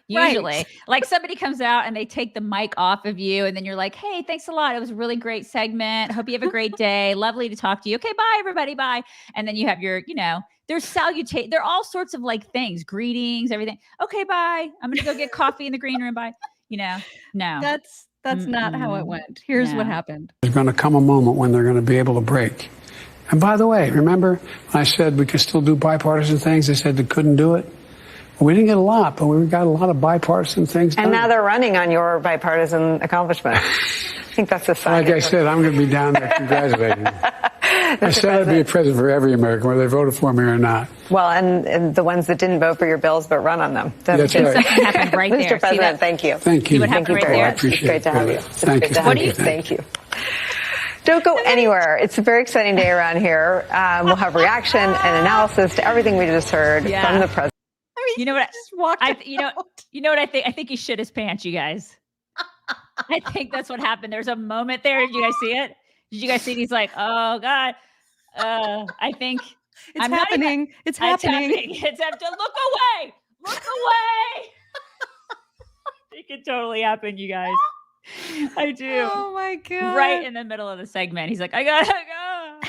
Usually, right. Like somebody comes out and they take the mic off of you and then you're like, hey, thanks a lot. It was a really great segment. Hope you have a great day. Lovely to talk to you. Okay, bye everybody. Bye. And then you have your, there's salutation. There are all sorts of like things, greetings, everything. Okay, bye. I'm going to go get coffee in the green room. Bye. No. That's not how it went. Here's what happened. There's going to come a moment when they're going to be able to break. And by the way, remember when I said we could still do bipartisan things? They said they couldn't do it. We didn't get a lot, but we got a lot of bipartisan things done. And now they're running on your bipartisan accomplishment. I think that's a sign. Like I said, I'm going to be down there congratulating you. I said I'd be a president for every American, whether they voted for me or not. Well, and the ones that didn't vote for your bills but run on them. That's right. Something happened right there. Mr. President, thank you. Thank you. Thank you very much. I appreciate it. It's great to have you. Thank you. Thank you. Don't go anywhere. It's a very exciting day around here. We'll have reaction and analysis to everything we just heard from the president. You know what? You know what I think? I think he shit his pants, you guys. I think that's what happened. There's a moment there. Did you guys see it? Did you guys see it? He's like, oh God. I think it's happening. It's happening. It's happening. Look away. Look away. It could totally happen, you guys. I do. Oh my God. Right in the middle of the segment. He's like, I gotta go.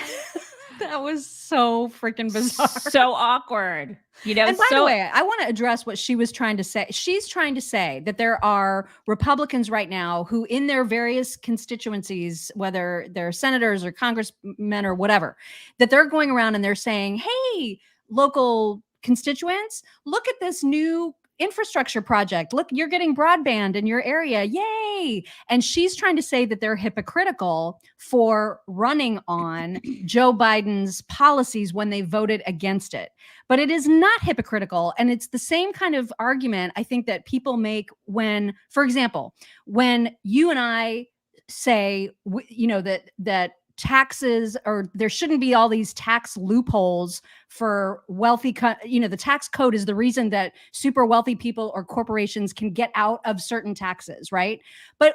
That was so freaking bizarre. So awkward. And by the way, I want to address what she was trying to say. She's trying to say that there are Republicans right now who in their various constituencies, whether they're senators or congressmen or whatever, that they're going around and they're saying, hey, local constituents, look at this new infrastructure project. Look, you're getting broadband in your area. Yay. And she's trying to say that they're hypocritical for running on Joe Biden's policies when they voted against it. But it is not hypocritical. And it's the same kind of argument I think that people make when, for example, when you and I say, that taxes or there shouldn't be all these tax loopholes for wealthy, the tax code is the reason that super wealthy people or corporations can get out of certain taxes, right? But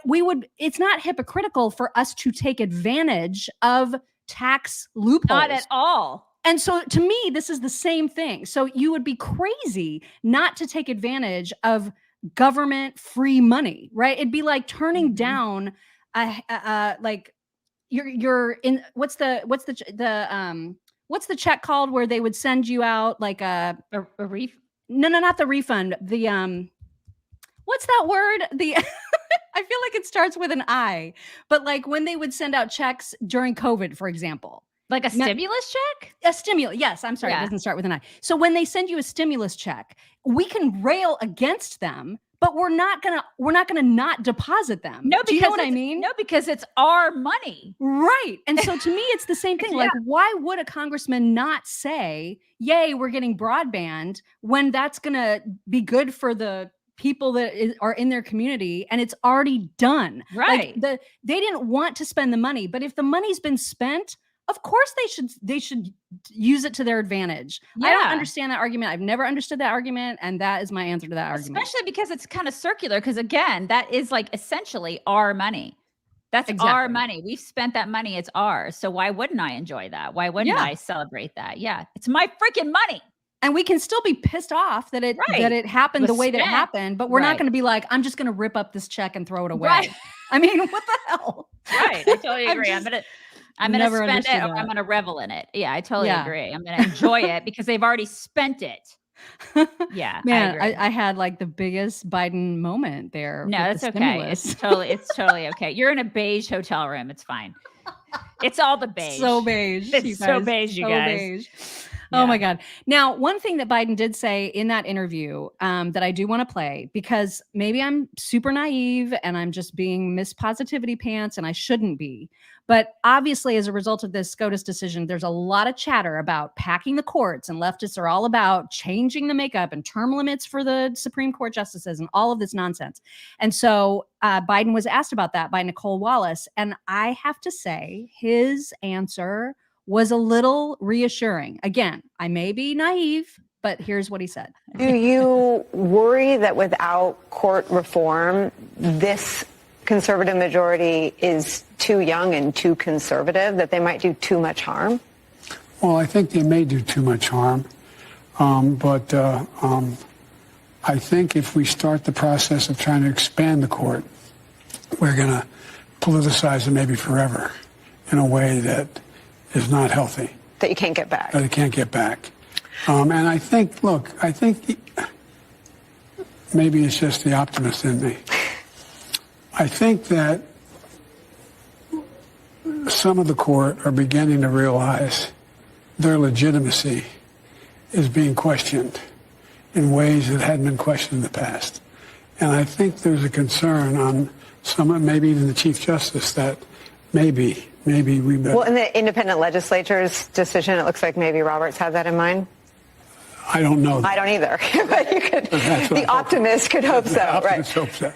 it's not hypocritical for us to take advantage of tax loopholes. Not at all. And so to me, this is the same thing. So you would be crazy not to take advantage of government free money, right? It'd be like turning down you're in what's the check called where they would send you out like a refund? No, not the refund. The what's that word? The I feel like it starts with an I, but like when they would send out checks during COVID, for example. Like a stimulus check? A stimulus. Yes, I'm sorry. It doesn't start with an I. So when they send you a stimulus check, we can rail against them, but we're not gonna not deposit them. No, Do you know what I mean? No, because it's our money. Right. And so to me, it's the same thing. Like, why would a congressman not say, yay, we're getting broadband, when that's gonna be good for the people that are in their community and it's already done? Right. Like they didn't want to spend the money, but if the money's been spent, of course they should use it to their advantage. I don't understand that argument. I've never understood that argument, and that is my answer to that argument. Especially because it's kind of circular, because again, that is like essentially our money. That's our money. We've spent that money. It's ours. So why wouldn't I enjoy that? Why wouldn't I celebrate that? Yeah. It's my freaking money. And we can still be pissed off that it happened the way that it happened, but we're not going to be like, I'm just going to rip up this check and throw it away. Right. I mean, what the hell? Right. I totally agree. I'm gonna spend it, or I'm gonna revel in it. Yeah, I totally agree. I'm gonna enjoy it because they've already spent it. Yeah, man, I had like the biggest Biden moment there. No, that's okay. It's totally okay. You're in a beige hotel room. It's fine. It's all the beige. So beige. It's so beige, you guys. Beige. Oh my God. Now, one thing that Biden did say in that interview that I do want to play, because maybe I'm super naive and I'm just being Miss Positivity Pants and I shouldn't be. But obviously, as a result of this SCOTUS decision, there's a lot of chatter about packing the courts, and leftists are all about changing the makeup and term limits for the Supreme Court justices and all of this nonsense. And so Biden was asked about that by Nicole Wallace. And I have to say, his answer was a little reassuring. Again, I may be naive, but here's what he said. Do you worry that without court reform, this conservative majority is too young and too conservative, that they might do too much harm? Well, I think they may do too much harm. But I think if we start the process of trying to expand the court, we're going to politicize it maybe forever in a way that is not healthy. That you can't get back. That you can't get back. And I think, look, maybe it's just the optimist in me. I think that some of the court are beginning to realize their legitimacy is being questioned in ways that hadn't been questioned in the past. And I think there's a concern on some, maybe even the Chief Justice, that maybe we better. Well, in the independent legislature's decision, it looks like maybe Roberts had that in mind. I don't know that. I don't either. But you could, the optimist could hope so, right? Hope so.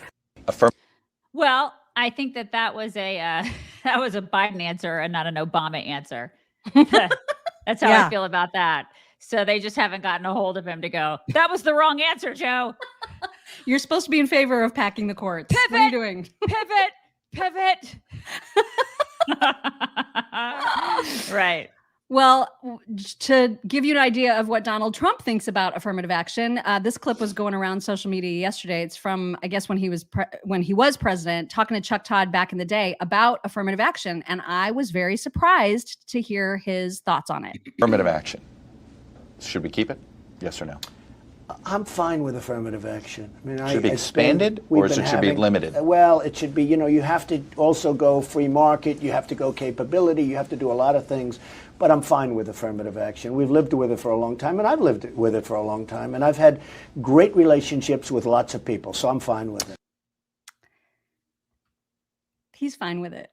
Well, I think that was a Biden answer and not an Obama answer. That's how I feel about that. So they just haven't gotten a hold of him to go, that was the wrong answer, Joe. You're supposed to be in favor of packing the courts. Pivot, what are you doing? Pivot. Right. Well, to give you an idea of what Donald Trump thinks about affirmative action, this clip was going around social media yesterday. It's from, I guess, when he was president, talking to Chuck Todd back in the day about affirmative action, and I was very surprised to hear his thoughts on it. Affirmative action. Should we keep it? Yes or no? I'm fine with affirmative action. I mean, should it be expanded, or should it be limited? Well, it should be, you have to also go free market, you have to go capability, you have to do a lot of things, but I'm fine with affirmative action. We've lived with it for a long time, and I've lived with it for a long time, and I've had great relationships with lots of people, so I'm fine with it. He's fine with it.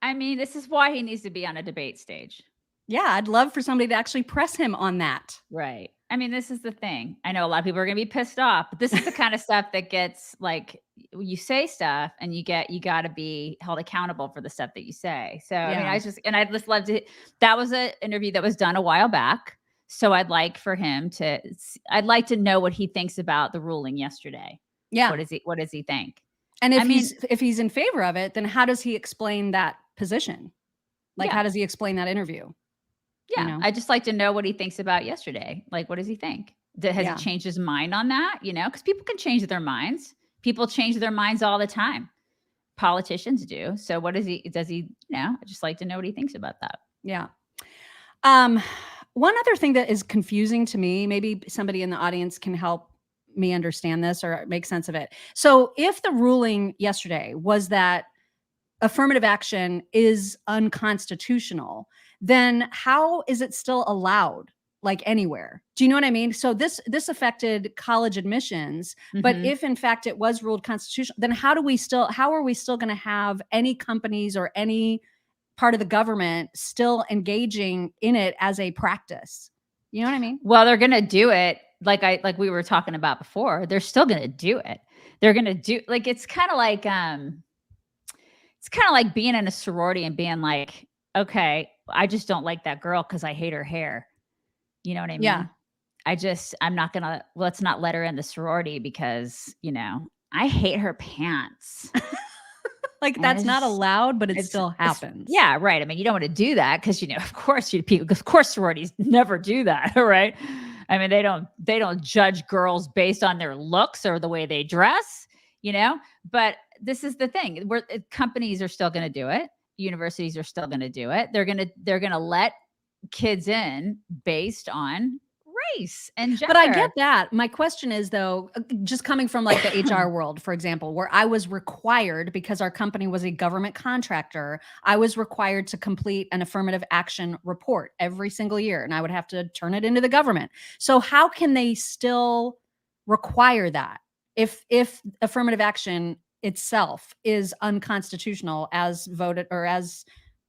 I mean, this is why he needs to be on a debate stage. Yeah, I'd love for somebody to actually press him on that. Right. I mean, this is the thing. I know a lot of people are going to be pissed off, but this is the kind of stuff that gets, like, you say stuff and you got to be held accountable for the stuff that you say. So, I mean, I just loved it. That was an interview that was done a while back. So I'd like to know what he thinks about the ruling yesterday. Yeah. What does he think? And if he's in favor of it, then how does he explain that position? Like, how does he explain that interview? Yeah, I just like to know what he thinks about yesterday. Like, what does he think? Has he changed his mind on that? Because people can change their minds. People change their minds all the time. Politicians do. So what does he, I just like to know what he thinks about that. Yeah. One other thing that is confusing to me, maybe somebody in the audience can help me understand this or make sense of it. So if the ruling yesterday was that affirmative action is unconstitutional, then how is it still allowed? Like anywhere. Do you know what I mean? So this affected college admissions, but if in fact it was ruled constitutional, then how are we still going to have any companies or any part of the government still engaging in it as a practice? You know what I mean? Well, they're going to do it like we were talking about before. They're still going to do it. They're going to do it's kind of like being in a sorority and being like, okay, I just don't like that girl because I hate her hair. You know what I mean? Yeah. Let's not let her in the sorority because, I hate her pants. Like that's not allowed, but it still happens. Yeah, right. I mean, you don't want to do that because, of course sororities never do that, right? I mean, they don't judge girls based on their looks or the way they dress, but this is the thing. Companies are still going to do it. Universities are still going to do it. They're going to let kids in based on race and gender. But I get that. My question is though, just coming from like the HR world, for example, where I was required, because our company was a government contractor, I was required to complete an affirmative action report every single year, and I would have to turn it into the government. So how can they still require that if affirmative action itself is unconstitutional as voted or as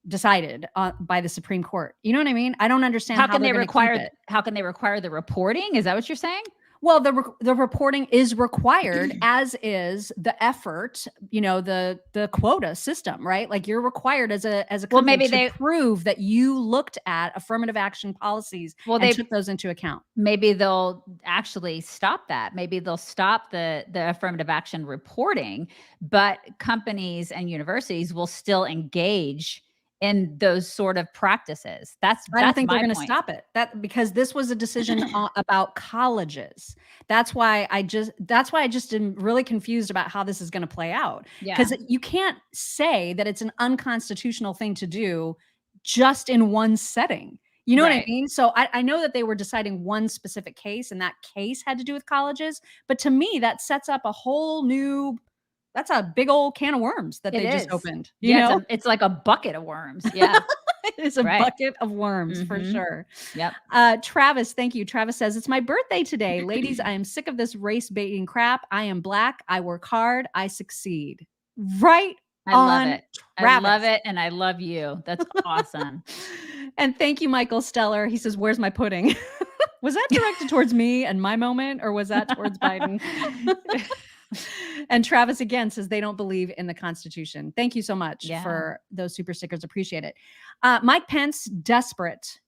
decided by the Supreme Court? You know what I mean? I don't understand how can they require the reporting? Is that what you're saying? Well, the reporting is required, as is the effort, the quota system, right? Like you're required as a company to prove that you looked at affirmative action policies and took those into account. Maybe they'll actually stop that. Maybe they'll stop the affirmative action reporting, but companies and universities will still engage in those sort of practices. I don't think they're going to stop it. Because this was a decision about colleges. That's why I just am really confused about how this is going to play out. Because you can't say that it's an unconstitutional thing to do just in one setting. You know what I mean? So I know that they were deciding one specific case, and that case had to do with colleges. But to me, that sets up a whole new. That's a big old can of worms that they just opened. You know? It's like a bucket of worms. Yeah. It is a bucket of worms for sure. Yep. Travis, thank you. Travis says, it's my birthday today. Ladies, I am sick of this race baiting crap. I am Black. I work hard. I succeed. Right. I love it. Travis. I love it. And I love you. That's awesome. And thank you, Michael Steller. He says, where's my pudding? Was that directed towards me and my moment, or was that towards Biden? And Travis again says they don't believe in the Constitution. Thank you so much for those super stickers. Appreciate it. Mike Pence, desperate,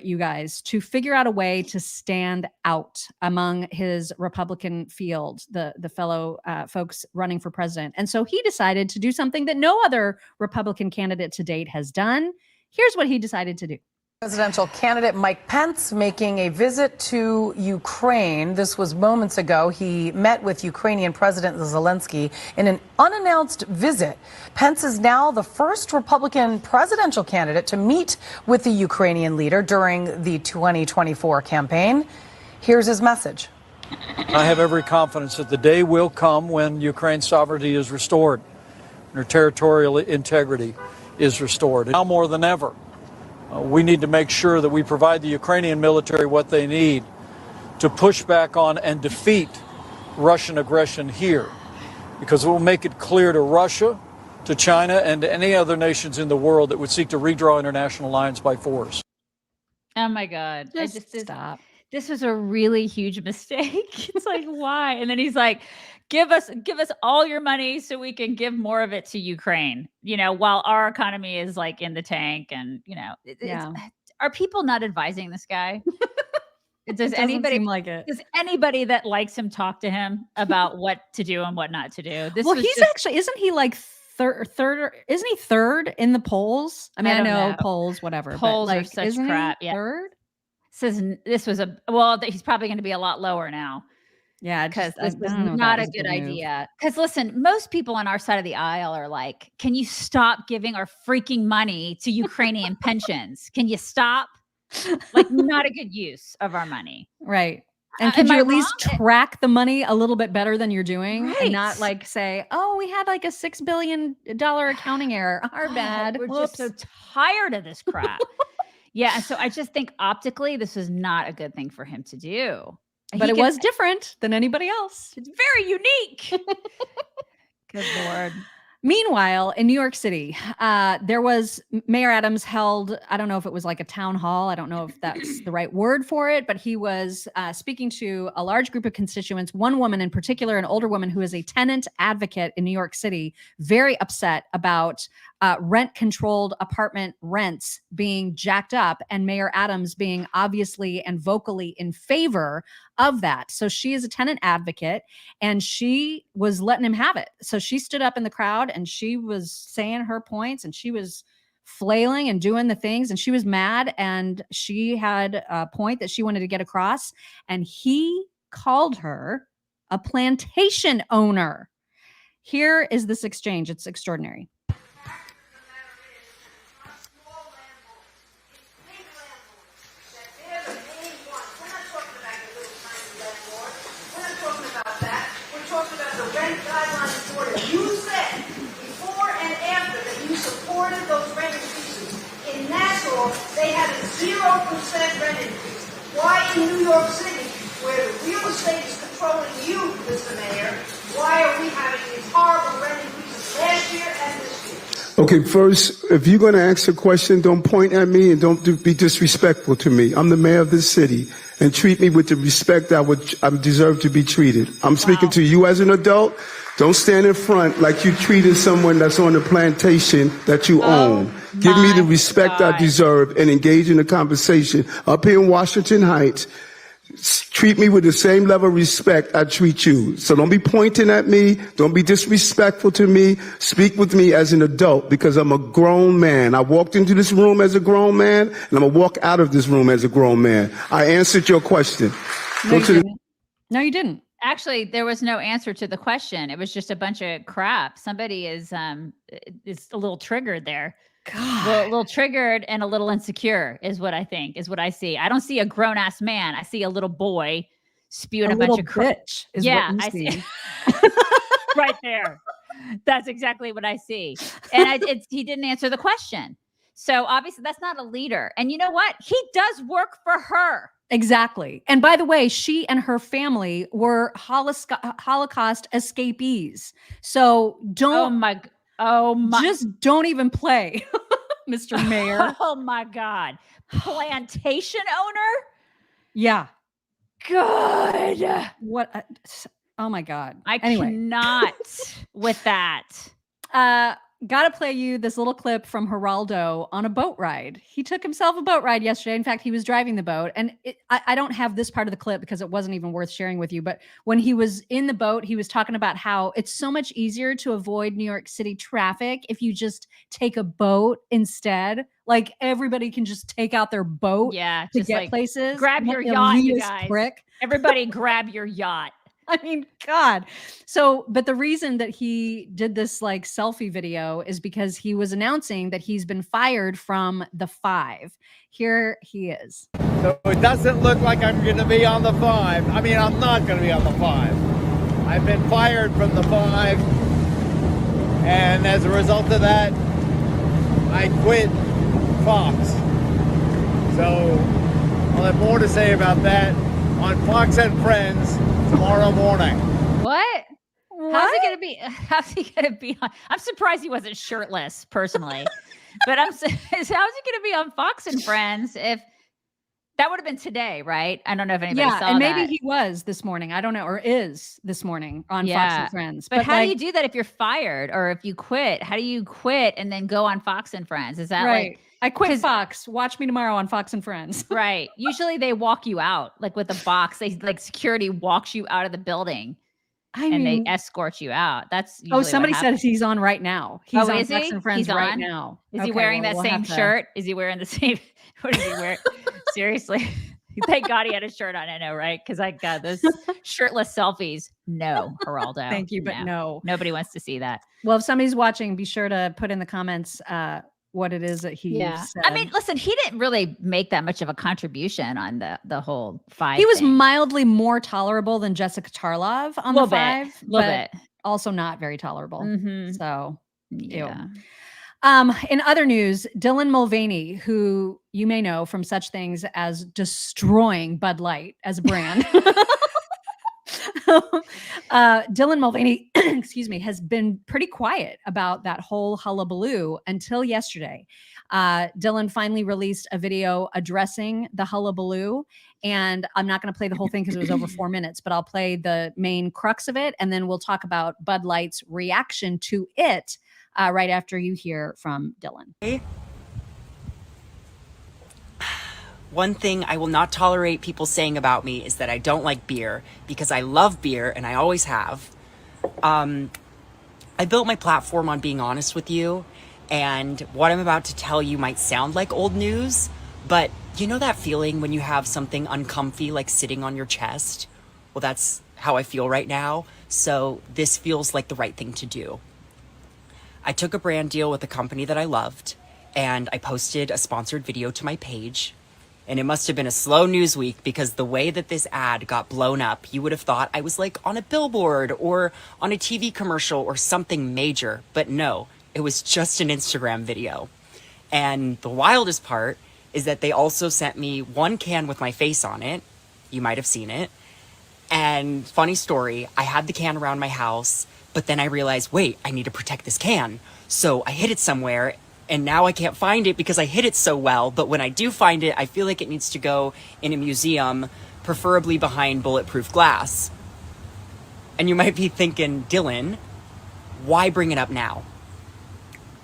you guys, to figure out a way to stand out among his Republican field, the fellow folks running for president. And so he decided to do something that no other Republican candidate to date has done. Here's what he decided to do. Presidential candidate Mike Pence making a visit to Ukraine. This was moments ago. He met with Ukrainian President Zelensky in an unannounced visit. Pence is now the first Republican presidential candidate to meet with the Ukrainian leader during the 2024 campaign. Here's his message. I have every confidence that the day will come when Ukraine's sovereignty is restored and her territorial integrity is restored. Now more than ever, we need to make sure that we provide the Ukrainian military what they need to push back on and defeat Russian aggression here, because it will make it clear to Russia, to China, and to any other nations in the world that would seek to redraw international lines by force. Oh my God. Stop. This was a really huge mistake. It's like, why? And then he's like, give us all your money so we can give more of it to Ukraine, while our economy is like in the tank. And, are people not advising this guy? Does anybody seem like it? Does anybody that likes him talk to him about what to do and what not to do? Isn't he like third? Isn't he third in the polls? I mean, I know polls, whatever. Polls but are such crap. Yeah. Third? Says this was he's probably going to be a lot lower now. Yeah, because this was not a good idea. Because listen, most people on our side of the aisle are like, can you stop giving our freaking money to Ukrainian pensions? Can you stop? Like, not a good use of our money. Right. And could am you I at least wrong? track the money a little bit better than you're doing, and not Right. like say, "Oh, we had like a $6 billion accounting error. Our God, bad. we're Whoops." just so tired of this crap. Yeah, and so I just think optically, this was not a good thing for him to do. But it was different than anybody else. It's very unique. Good Lord. Meanwhile, in New York City, there was Mayor Adams held, I don't know if it was like a town hall. I don't know if that's the right word for it, but he was speaking to a large group of constituents, one woman in particular, an older woman who is a tenant advocate in New York City, very upset about rent-controlled apartment rents being jacked up, and Mayor Adams being obviously and vocally in favor of that. So she is a tenant advocate, and she was letting him have it. So she stood up in the crowd and she was saying her points, and she was flailing and doing the things, and she was mad, and she had a point that she wanted to get across, and he called her a plantation owner. Here is this exchange. It's extraordinary. You said before and after that you supported those rent increases. In Nassau, they had a 0% rent increase. Why in New York City, where the real estate is controlling you, Mr. Mayor, why are we having these horrible rent increases last year and this year? Okay, first, if you're going to ask a question, don't point at me and don't be disrespectful to me. I'm the mayor of this city, and treat me with the respect I deserve to be treated. I'm speaking to you as an adult. Don't stand in front like you treated someone that's on the plantation that you own. Give me the respect I deserve and engage in a conversation. Up here in Washington Heights, treat me with the same level of respect I treat you. So don't be pointing at me. Don't be disrespectful to me. Speak with me as an adult, because I'm a grown man. I walked into this room as a grown man, and I'm going to walk out of this room as a grown man. I answered your question. No, you didn't. Actually, there was no answer to the question. It was just a bunch of crap. Somebody is a little triggered there. God. A little triggered and a little insecure is what I think, is what I see. I don't see a grown-ass man. I see a little boy spewing a bunch of crap. Bitch is Yeah, what I you see. Right there. That's exactly what I see. And he didn't answer the question. So obviously that's not a leader. And you know what? He does work for her. Exactly. And by the way, she and her family were Holocaust escapees. So just don't even play, Mr. Mayor. Oh my God. Plantation owner? Yeah. Good. Oh my God. I cannot with that. Gotta play you this little clip from Geraldo on a boat ride. He took himself a boat ride yesterday. In fact, he was driving the boat. And I don't have this part of the clip because it wasn't even worth sharing with you. But when he was in the boat, he was talking about how it's so much easier to avoid New York City traffic if you just take a boat instead. Like everybody can just take out their boat to just get like places. Grab your yacht, you guys. Prick. Everybody grab your yacht. I mean, God. So, but the reason that he did this like selfie video is because he was announcing that he's been fired from the 5. Here he is. So it doesn't look like I'm going to be on the 5. I mean, I'm not going to be on the 5. I've been fired from the 5. And as a result of that, I quit Fox. So I'll have more to say about that on Fox and Friends tomorrow morning. What? How's he gonna be on? I'm surprised he wasn't shirtless personally, but how's he gonna be on Fox and Friends if that would have been today, right? I don't know if anybody saw that. And maybe he was this morning. I don't know, or is this morning on Fox and Friends. But how do you do that if you're fired or if you quit? How do you quit and then go on Fox and Friends? Is that right? I quit Fox. Watch me tomorrow on Fox and Friends. Right. Usually they walk you out like with a box. They like security walks you out of the building. They escort you out. That's usually somebody says he's on right now. He's on Fox and Friends right now. Is he wearing that same shirt? Is he wearing the same? What is he wearing? Seriously. Thank God he had a shirt on. I know, right? Because I got those shirtless selfies. No, Geraldo. Thank you, but no. Nobody wants to see that. Well, if somebody's watching, be sure to put in the comments what it is that he said. I mean, listen, he didn't really make that much of a contribution on the whole 5 He was thing. mildly more tolerable than Jessica Tarlov on the 5, but also not very tolerable. So, yeah. In other news, Dylan Mulvaney, who you may know from such things as destroying Bud Light as a brand. Dylan Mulvaney, excuse me, has been pretty quiet about that whole hullabaloo until yesterday. Dylan finally released a video addressing the hullabaloo, and I'm not going to play the whole thing because it was over 4 minutes, but I'll play the main crux of it, and then we'll talk about Bud Light's reaction to it right after you hear from Dylan. One thing I will not tolerate people saying about me is that I don't like beer, because I love beer and I always have. I built my platform on being honest with you, and what I'm about to tell you might sound like old news, but you know that feeling when you have something uncomfy like sitting on your chest? Well, that's how I feel right now, so this feels like the right thing to do. I took a brand deal with a company that I loved, and I posted a sponsored video to my page. And it must have been a slow news week, because the way that this ad got blown up, you would have thought I was like on a billboard or on a TV commercial or something major. But no, it was just an Instagram video. And the wildest part is that they also sent me one can with my face on it. You might have seen it. And funny story, I had the can around my house, but then I realized, wait, I need to protect this can. So I hid it somewhere, and now I can't find it because I hid it so well. But when I do find it, I feel like it needs to go in a museum, preferably behind bulletproof glass. And you might be thinking, Dylan, why bring it up now?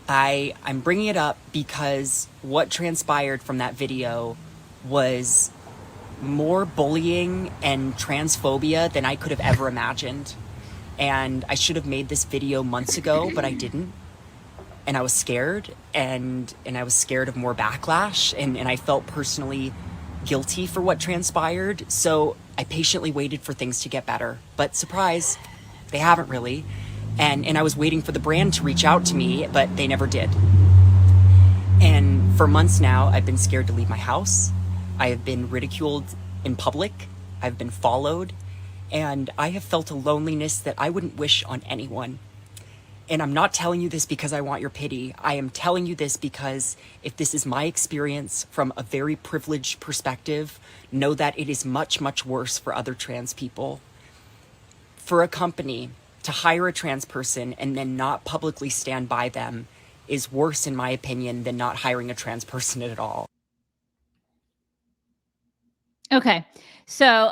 I'm bringing it up because what transpired from that video was more bullying and transphobia than I could have ever imagined. And I should have made this video months ago, but I didn't. And I was scared, and I was scared of more backlash, and I felt personally guilty for what transpired. So I patiently waited for things to get better. But surprise, they haven't really. And I was waiting for the brand to reach out to me, but they never did. And for months now, I've been scared to leave my house. I have been ridiculed in public. I've been followed. And I have felt a loneliness that I wouldn't wish on anyone. And I'm not telling you this because I want your pity. I am telling you this because if this is my experience from a very privileged perspective, know that it is much, much worse for other trans people. For a company to hire a trans person and then not publicly stand by them is worse, in my opinion, than not hiring a trans person at all. Okay. So,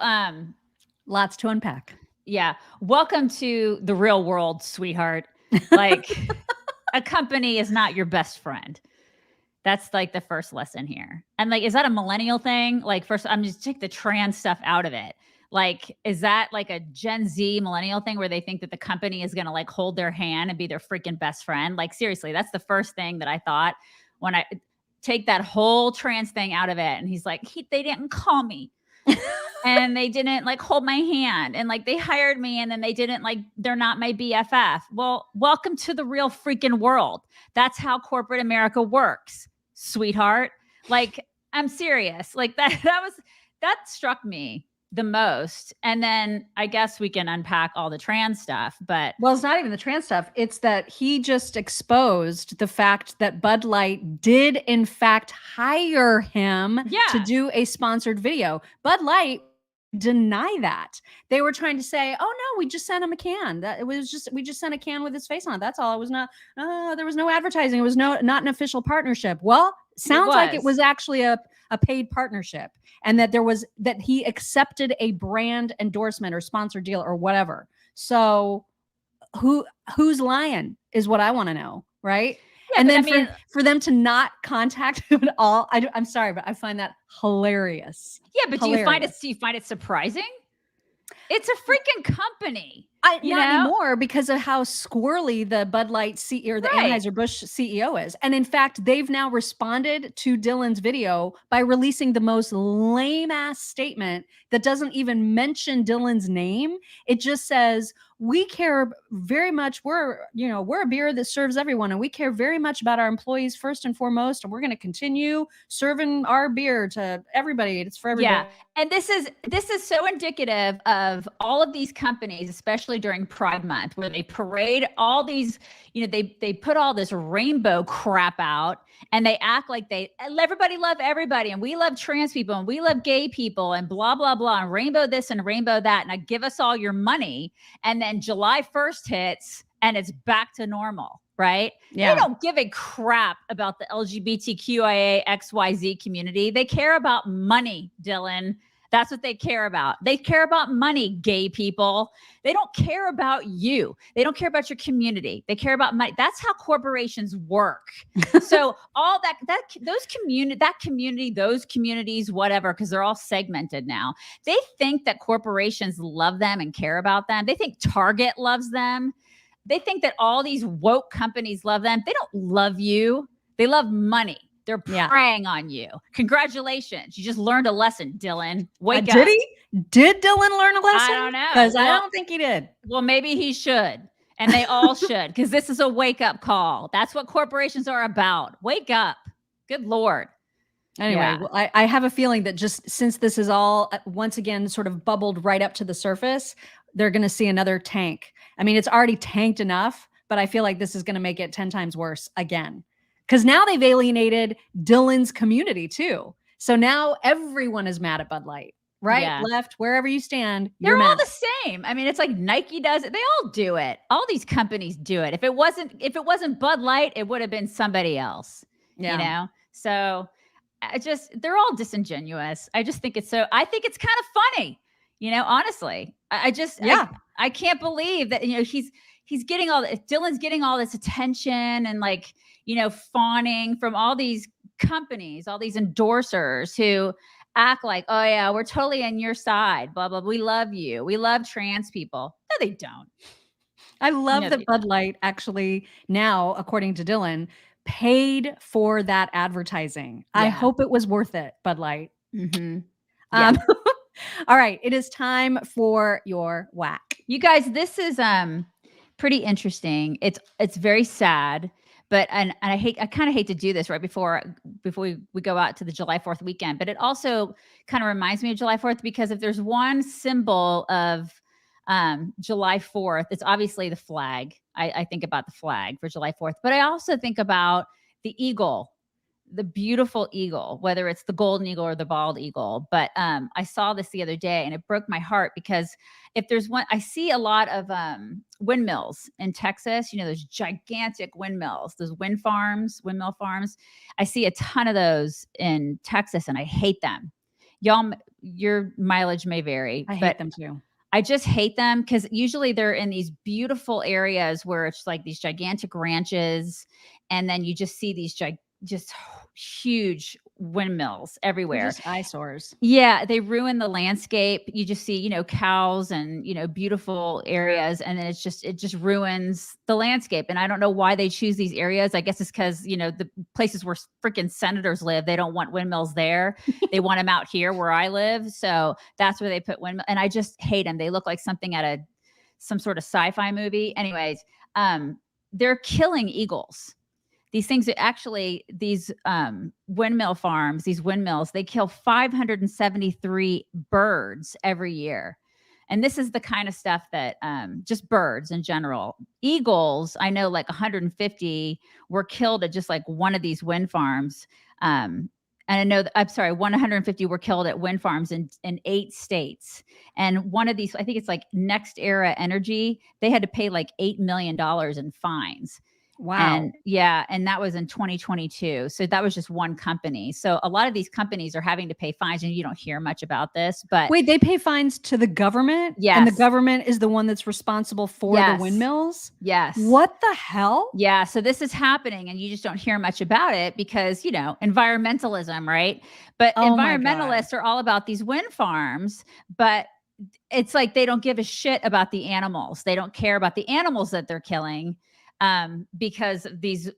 lots to unpack. Yeah. Welcome to the real world, sweetheart. Like, a company is not your best friend. That's like the first lesson here. And like, is that a millennial thing? Like, first, I'm just take the trans stuff out of it. Like, is that like a Gen Z millennial thing where they think that the company is going to like hold their hand and be their freaking best friend? Like, seriously, that's the first thing that I thought when I take that whole trans thing out of it. And he's like, they didn't call me. And they didn't like hold my hand, and like they hired me, and then they didn't like, they're not my BFF. Well, welcome to the real freaking world. That's how corporate America works, sweetheart. Like, I'm serious. Like that struck me the most. And then I guess we can unpack all the trans stuff, but well, it's not even the trans stuff. It's that he just exposed the fact that Bud Light did in fact hire him to do a sponsored video. Bud Light deny that. They were trying to say, oh no, we just sent him a can. That it was just, we just sent a can with his face on it. That's all. It was not, there was no advertising. It was not an official partnership. Well, sounds like it was actually a paid partnership, and that that he accepted a brand endorsement or sponsor deal or whatever. So who's lying is what I want to know. Right. Yeah, and then for them to not contact him at all, I'm sorry, but I find that hilarious. Yeah, but do you find it surprising? It's a freaking company. Not anymore, because of how squirrely the Bud Light CEO or the Anheuser-Busch CEO is. And in fact, they've now responded to Dylan's video by releasing the most lame ass statement that doesn't even mention Dylan's name. It just says, we care very much. We're a beer that serves everyone, and we care very much about our employees first and foremost. And we're going to continue serving our beer to everybody. It's for everybody. Yeah. And this is so indicative of all of these companies, especially during Pride Month, where they parade all these, they put all this rainbow crap out, and they act like everybody love everybody, and we love trans people, and we love gay people, and blah, blah, blah, and rainbow this and rainbow that, and give us all your money. And then July 1st hits and it's back to normal, right? Yeah. They don't give a crap about the LGBTQIA XYZ community. They care about money, Dylan. That's what they care about. They care about money, gay people. They don't care about you. They don't care about your community. They care about money. That's how corporations work. So all those communities, whatever, because they're all segmented now. They think that corporations love them and care about them. They think Target loves them. They think that all these woke companies love them. They don't love you. They love money. They're preying on you. Congratulations. You just learned a lesson, Dylan. Wake up. Did he? Did Dylan learn a lesson? I don't know. Because I don't think he did. Well, maybe he should. And they all should, because this is a wake-up call. That's what corporations are about. Wake up. Good Lord. Anyway, well, I have a feeling that just since this is all once again sort of bubbled right up to the surface, they're going to see another tank. I mean, it's already tanked enough, but I feel like this is going to make it 10 times worse again. Because now they've alienated Dylan's community too. So now everyone is mad at Bud Light, right? Left, wherever you stand. They're all the same. I mean, it's like Nike does it. They all do it. All these companies do it. If it wasn't Bud Light, it would have been somebody else. Yeah. So they're all disingenuous. I think it's kind of funny, honestly. I can't believe that, he's getting Dylan's getting all this attention and fawning from all these companies, all these endorsers who act like, oh yeah, we're totally on your side, blah, blah, we love you. We love trans people. No, they don't. I love that Bud Light actually now, according to Dylan, paid for that advertising. Yeah. I hope it was worth it, Bud Light. Mm-hmm. Yeah. All right. It is time for your whack. You guys, this is pretty interesting. It's very sad. But I kind of hate to do this right before we go out to the July 4th weekend. But it also kind of reminds me of July 4th, because if there's one symbol of July 4th, it's obviously the flag. I think about the flag for July 4th, but I also think about the eagle, the beautiful eagle, whether it's the golden eagle or the bald eagle. But I saw this the other day and it broke my heart, because if there's one, I see a lot of windmills in Texas, those gigantic windmills, those windmill farms. I see a ton of those in Texas and I hate them. Y'all, your mileage may vary. I hate them too. I just hate them because usually they're in these beautiful areas where it's like these gigantic ranches. And then you just see these just huge windmills everywhere. Just eyesores. Yeah, they ruin the landscape. You just see, cows and, beautiful areas, and then it just ruins the landscape. And I don't know why they choose these areas. I guess it's because, the places where freaking senators live, they don't want windmills there. They want them out here where I live. So that's where they put windmills. And I just hate them. They look like something out of some sort of sci-fi movie. Anyways, they're killing eagles. These things are actually, these windmill farms, these windmills, they kill 573 birds every year. And this is the kind of stuff that just birds in general. Eagles, I know like 150 were killed at just like one of these wind farms. And I know, 150 were killed at wind farms in 8 states. And one of these, I think it's like Next Era Energy, they had to pay like $8 million in fines. Wow. And that was in 2022. So that was just one company. So a lot of these companies are having to pay fines, and you don't hear much about this, but wait, they pay fines to the government? Yes. And the government is the one that's responsible for the windmills? Yes. What the hell? Yeah. So this is happening and you just don't hear much about it because, environmentalism, right? But environmentalists are all about these wind farms, but it's like, they don't give a shit about the animals. They don't care about the animals that they're killing. Because of these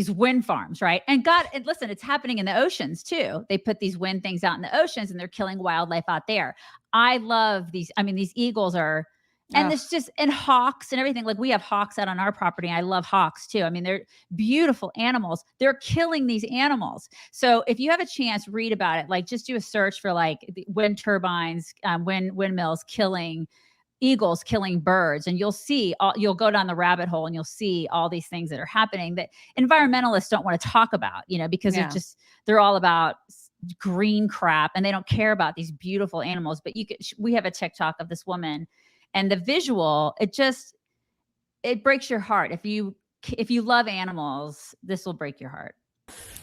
wind farms, right? And listen, it's happening in the oceans too. They put these wind things out in the oceans and they're killing wildlife out there. I love these. I mean, these eagles are And this just, and hawks and everything. Like we have hawks out on our property. And I love hawks too. I mean, they're beautiful animals. They're killing these animals. So if you have a chance, read about it. Like just do a search for like the wind turbines, windmills killing eagles, killing birds. And you'll see, you'll go down the rabbit hole and you'll see all these things that are happening that environmentalists don't want to talk about, because they're all about green crap and they don't care about these beautiful animals. But we have a TikTok of this woman. And the visual, it breaks your heart. If you love animals, this will break your heart.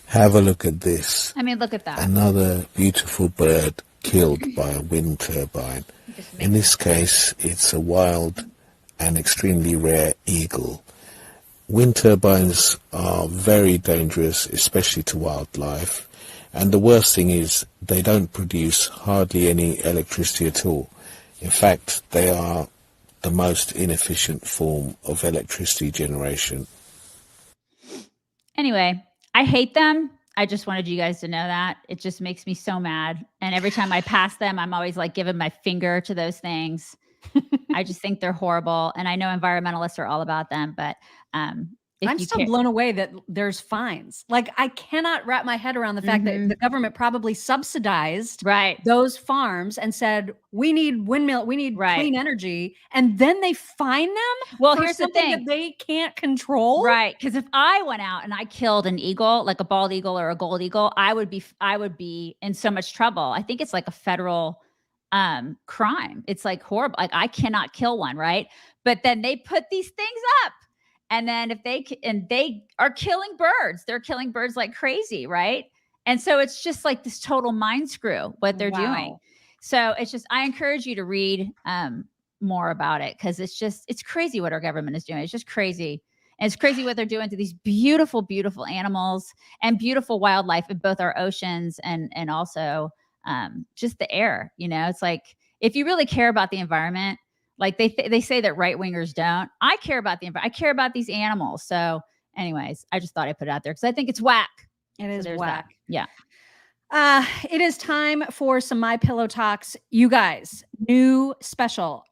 Have a look at this. I mean, look at that. Another beautiful bird killed by a wind turbine. In this case, it's a wild and extremely rare eagle. Wind turbines are very dangerous, especially to wildlife. And the worst thing is they don't produce hardly any electricity at all. In fact, they are the most inefficient form of electricity generation. Anyway, I hate them. I just wanted you guys to know that. It just makes me so mad. And every time I pass them, I'm always like giving my finger to those things. I just think they're horrible. And I know environmentalists are all about them, but I'm still blown away that there's fines. Like I cannot wrap my head around the fact that the government probably subsidized those farms and said, we need clean energy. And then they fine them. Well, for here's the something thing. that they can't control. Right. Because if I went out and I killed an eagle, like a bald eagle or a gold eagle, I would be in so much trouble. I think it's like a federal crime. It's like horrible. Like I cannot kill one. Right. But then they put these things up. And then they are killing birds. They're killing birds like crazy, right? And so it's just like this total mind screw what they're doing. So it's just, I encourage you to read more about it because it's crazy what our government is doing. It's just crazy. And it's crazy what they're doing to these beautiful, beautiful animals and beautiful wildlife in both our oceans and also just the air. It's like, if you really care about the environment, like they say that right wingers don't. I care about the environment. I care about these animals. So anyways, I just thought I'd put it out there because I think it's whack. It is whack. That. Yeah. It is time for some My Pillow talks. You guys, new special.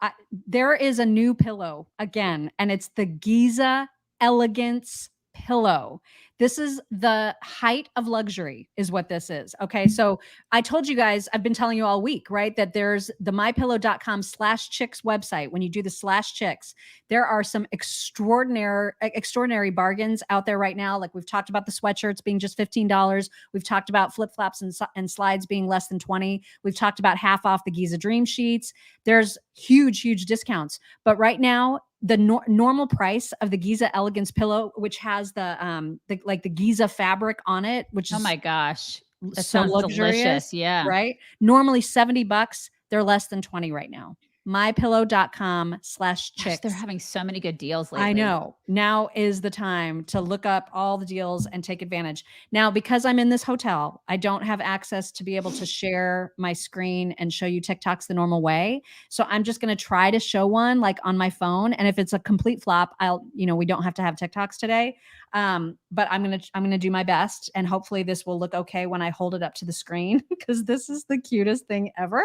There is a new pillow again, and it's the Giza Elegance pillow. This is the height of luxury is what this is. Okay. So I told you guys, I've been telling you all week, right? That there's the mypillow.com/chicks website. When you do the /chicks, there are some extraordinary bargains out there right now. Like we've talked about the sweatshirts being just $15. We've talked about flip-flops and slides being less than $20. We've talked about half off the Giza Dream Sheets. There's huge discounts. But right now, the normal price of the Giza Elegance pillow, which has the Giza fabric on it, which is, oh my gosh, that so sounds luxurious. Delicious. Yeah. Right. Normally $70. They're less than 20 right now. mypillow.com/chicks. Gosh, they're having so many good deals lately. I know. Now is the time to look up all the deals and take advantage. Now, because I'm in this hotel, I don't have access to be able to share my screen and show you TikToks the normal way. So I'm just going to try to show one like on my phone. And if it's a complete flop, we don't have to have TikToks today. But I'm going to do my best. And hopefully this will look okay when I hold it up to the screen because this is the cutest thing ever.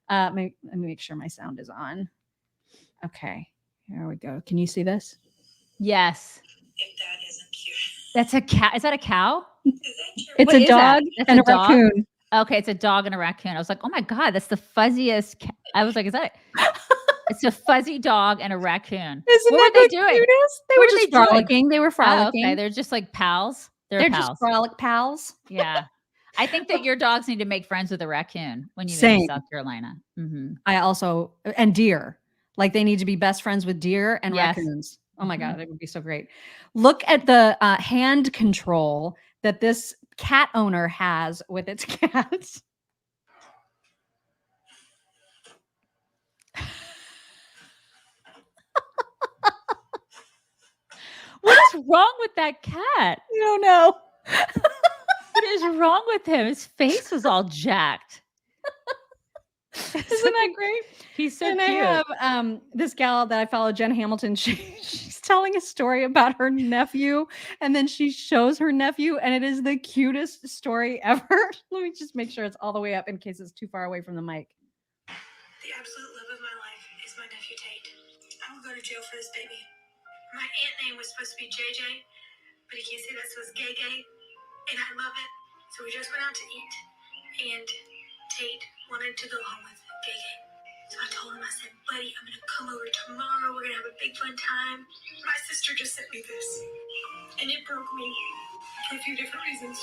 Let me make sure my sound is on. Okay, here we go. Can you see this? Yes. If that isn't cute. That's a cow. Is that a cow? It's a dog and a raccoon. Okay, it's a dog and a raccoon. I was like, oh my God, that's the fuzziest. I was like, is that? It's a fuzzy dog and a raccoon. Isn't what that were they doing? Cutest? They were just frolicking. They were frolicking. Oh, okay, they're just like pals. They're pals. just frolic pals. Yeah. I think that your dogs need to make friends with a raccoon when you live in South Carolina. Mm-hmm. And deer. Like they need to be best friends with deer and raccoons. Oh my God, it would be so great. Look at the hand control that this cat owner has with its cats. What is wrong with that cat? I don't know. What is wrong with him? His face was all jacked. Isn't that great? He's so and cute. I have this gal that I follow, Jen Hamilton. She's telling a story about her nephew, and then she shows her nephew, and it is the cutest story ever. Let me just make sure it's all the way up in case it's too far away from the mic. The absolute love of my life is my nephew Tate. for this baby. My aunt name was supposed to be JJ, but he can't say that, so it's Gay Gay. And I love it. So we just went out to eat. And Tate wanted to go home with Gay Gay. So I told him, I said, buddy, I'm going to come over tomorrow. We're going to have a big fun time. My sister just sent me this. And it broke me for a few different reasons.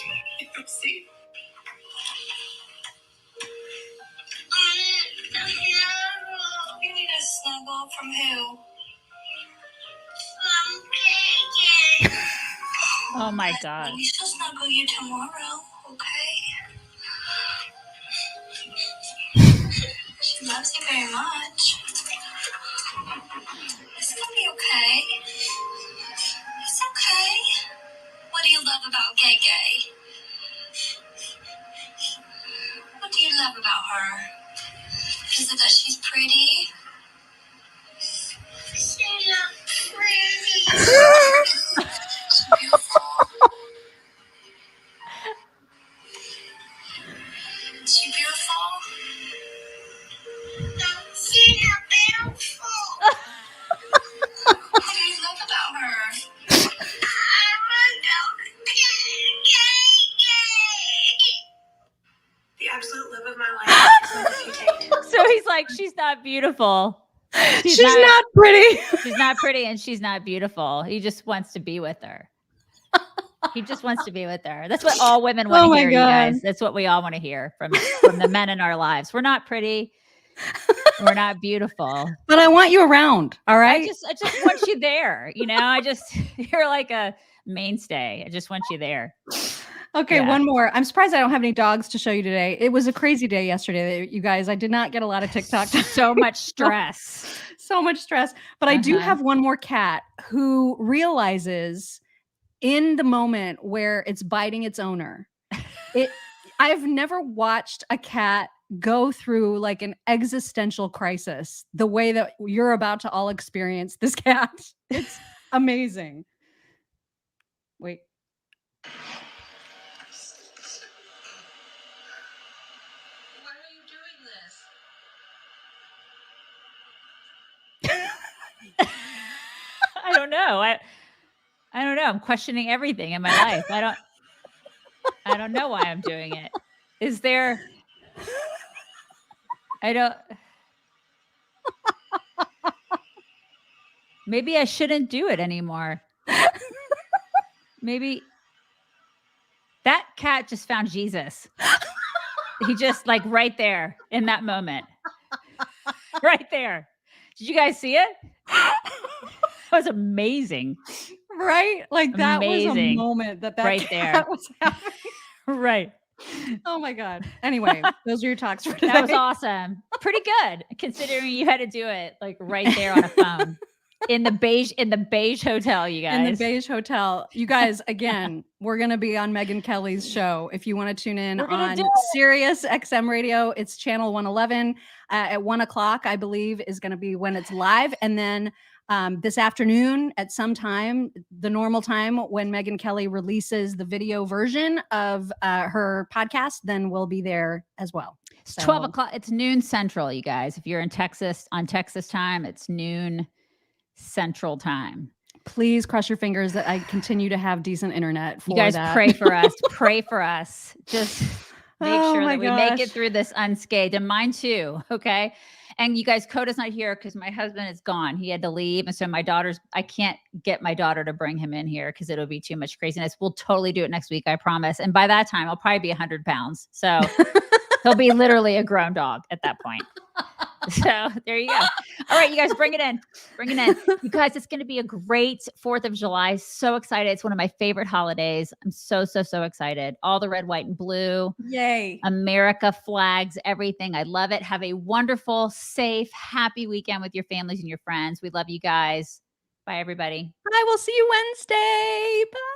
See? You need a snuggle from who? Oh my God. We shall snuggle you tomorrow, okay? She loves you very much. It's gonna be okay. It's okay. What do you love about Gay Gay? What do you love about her? Is it that she's pretty? She's not pretty. She's beautiful. Is she beautiful? No, she's not beautiful. What do you love about her? The absolute love of my life. So he's like, she's not beautiful. She's not pretty. She's not pretty and she's not beautiful. He just wants to be with her. He just wants to be with her. That's what all women want to hear, you guys. That's what we all want to hear from the men in our lives. We're not pretty. We're not beautiful. But I want you around. All right. I just want you there. You know, you're like a mainstay. I just want you there. Okay, Yeah. one more. I'm surprised I don't have any dogs to show you today. It was a crazy day yesterday, you guys. I did not get a lot of TikTok. So much stress. So much stress. But I do have one more cat who realizes in the moment where it's biting its owner. I've never watched a cat go through like an existential crisis the way that you're about to all experience this cat. It's amazing. Wait. I don't know. I don't know. I'm questioning everything in my life. I don't know why I'm doing it. Is there maybe I shouldn't do it anymore. Maybe that cat just found Jesus. He just like right there in that moment. Right there. Did you guys see it? That was amazing. Right? Like that was a Amazing. moment that Right cat there. was having. Right. Oh my God. Anyway, those are your talks for today. That was awesome. Pretty good considering you had to do it like right there on a phone in the beige hotel, you guys. In the beige hotel. You guys, again, we're going to be on Megyn Kelly's show. If you want to tune in on Sirius XM Radio, it's channel 111 at 1:00, I believe, is going to be when it's live. And then this afternoon at some time, the normal time when Megyn Kelly releases the video version of her podcast, then we'll be there as well. It's 12 o'clock. It's noon Central, you guys. If you're in Texas, on Texas time, it's noon Central time. Please cross your fingers that I continue to have decent internet for you guys that. Pray for us. Pray for us. Just make Oh sure my that we make gosh. it through this unscathed. And mine too. Okay. And you guys, Coda's not here because my husband is gone. He had to leave. And so I can't get my daughter to bring him in here because it'll be too much craziness. We'll totally do it next week. I promise. And by that time, I'll probably be 100 pounds. So he'll be literally a grown dog at that point. So there you go. All right, you guys, bring it in. Bring it in. You guys, it's going to be a great 4th of July. So excited. It's one of my favorite holidays. I'm so, so, so excited. All the red, white, and blue. Yay. America flags, everything. I love it. Have a wonderful, safe, happy weekend with your families and your friends. We love you guys. Bye, everybody. I will see you Wednesday. Bye.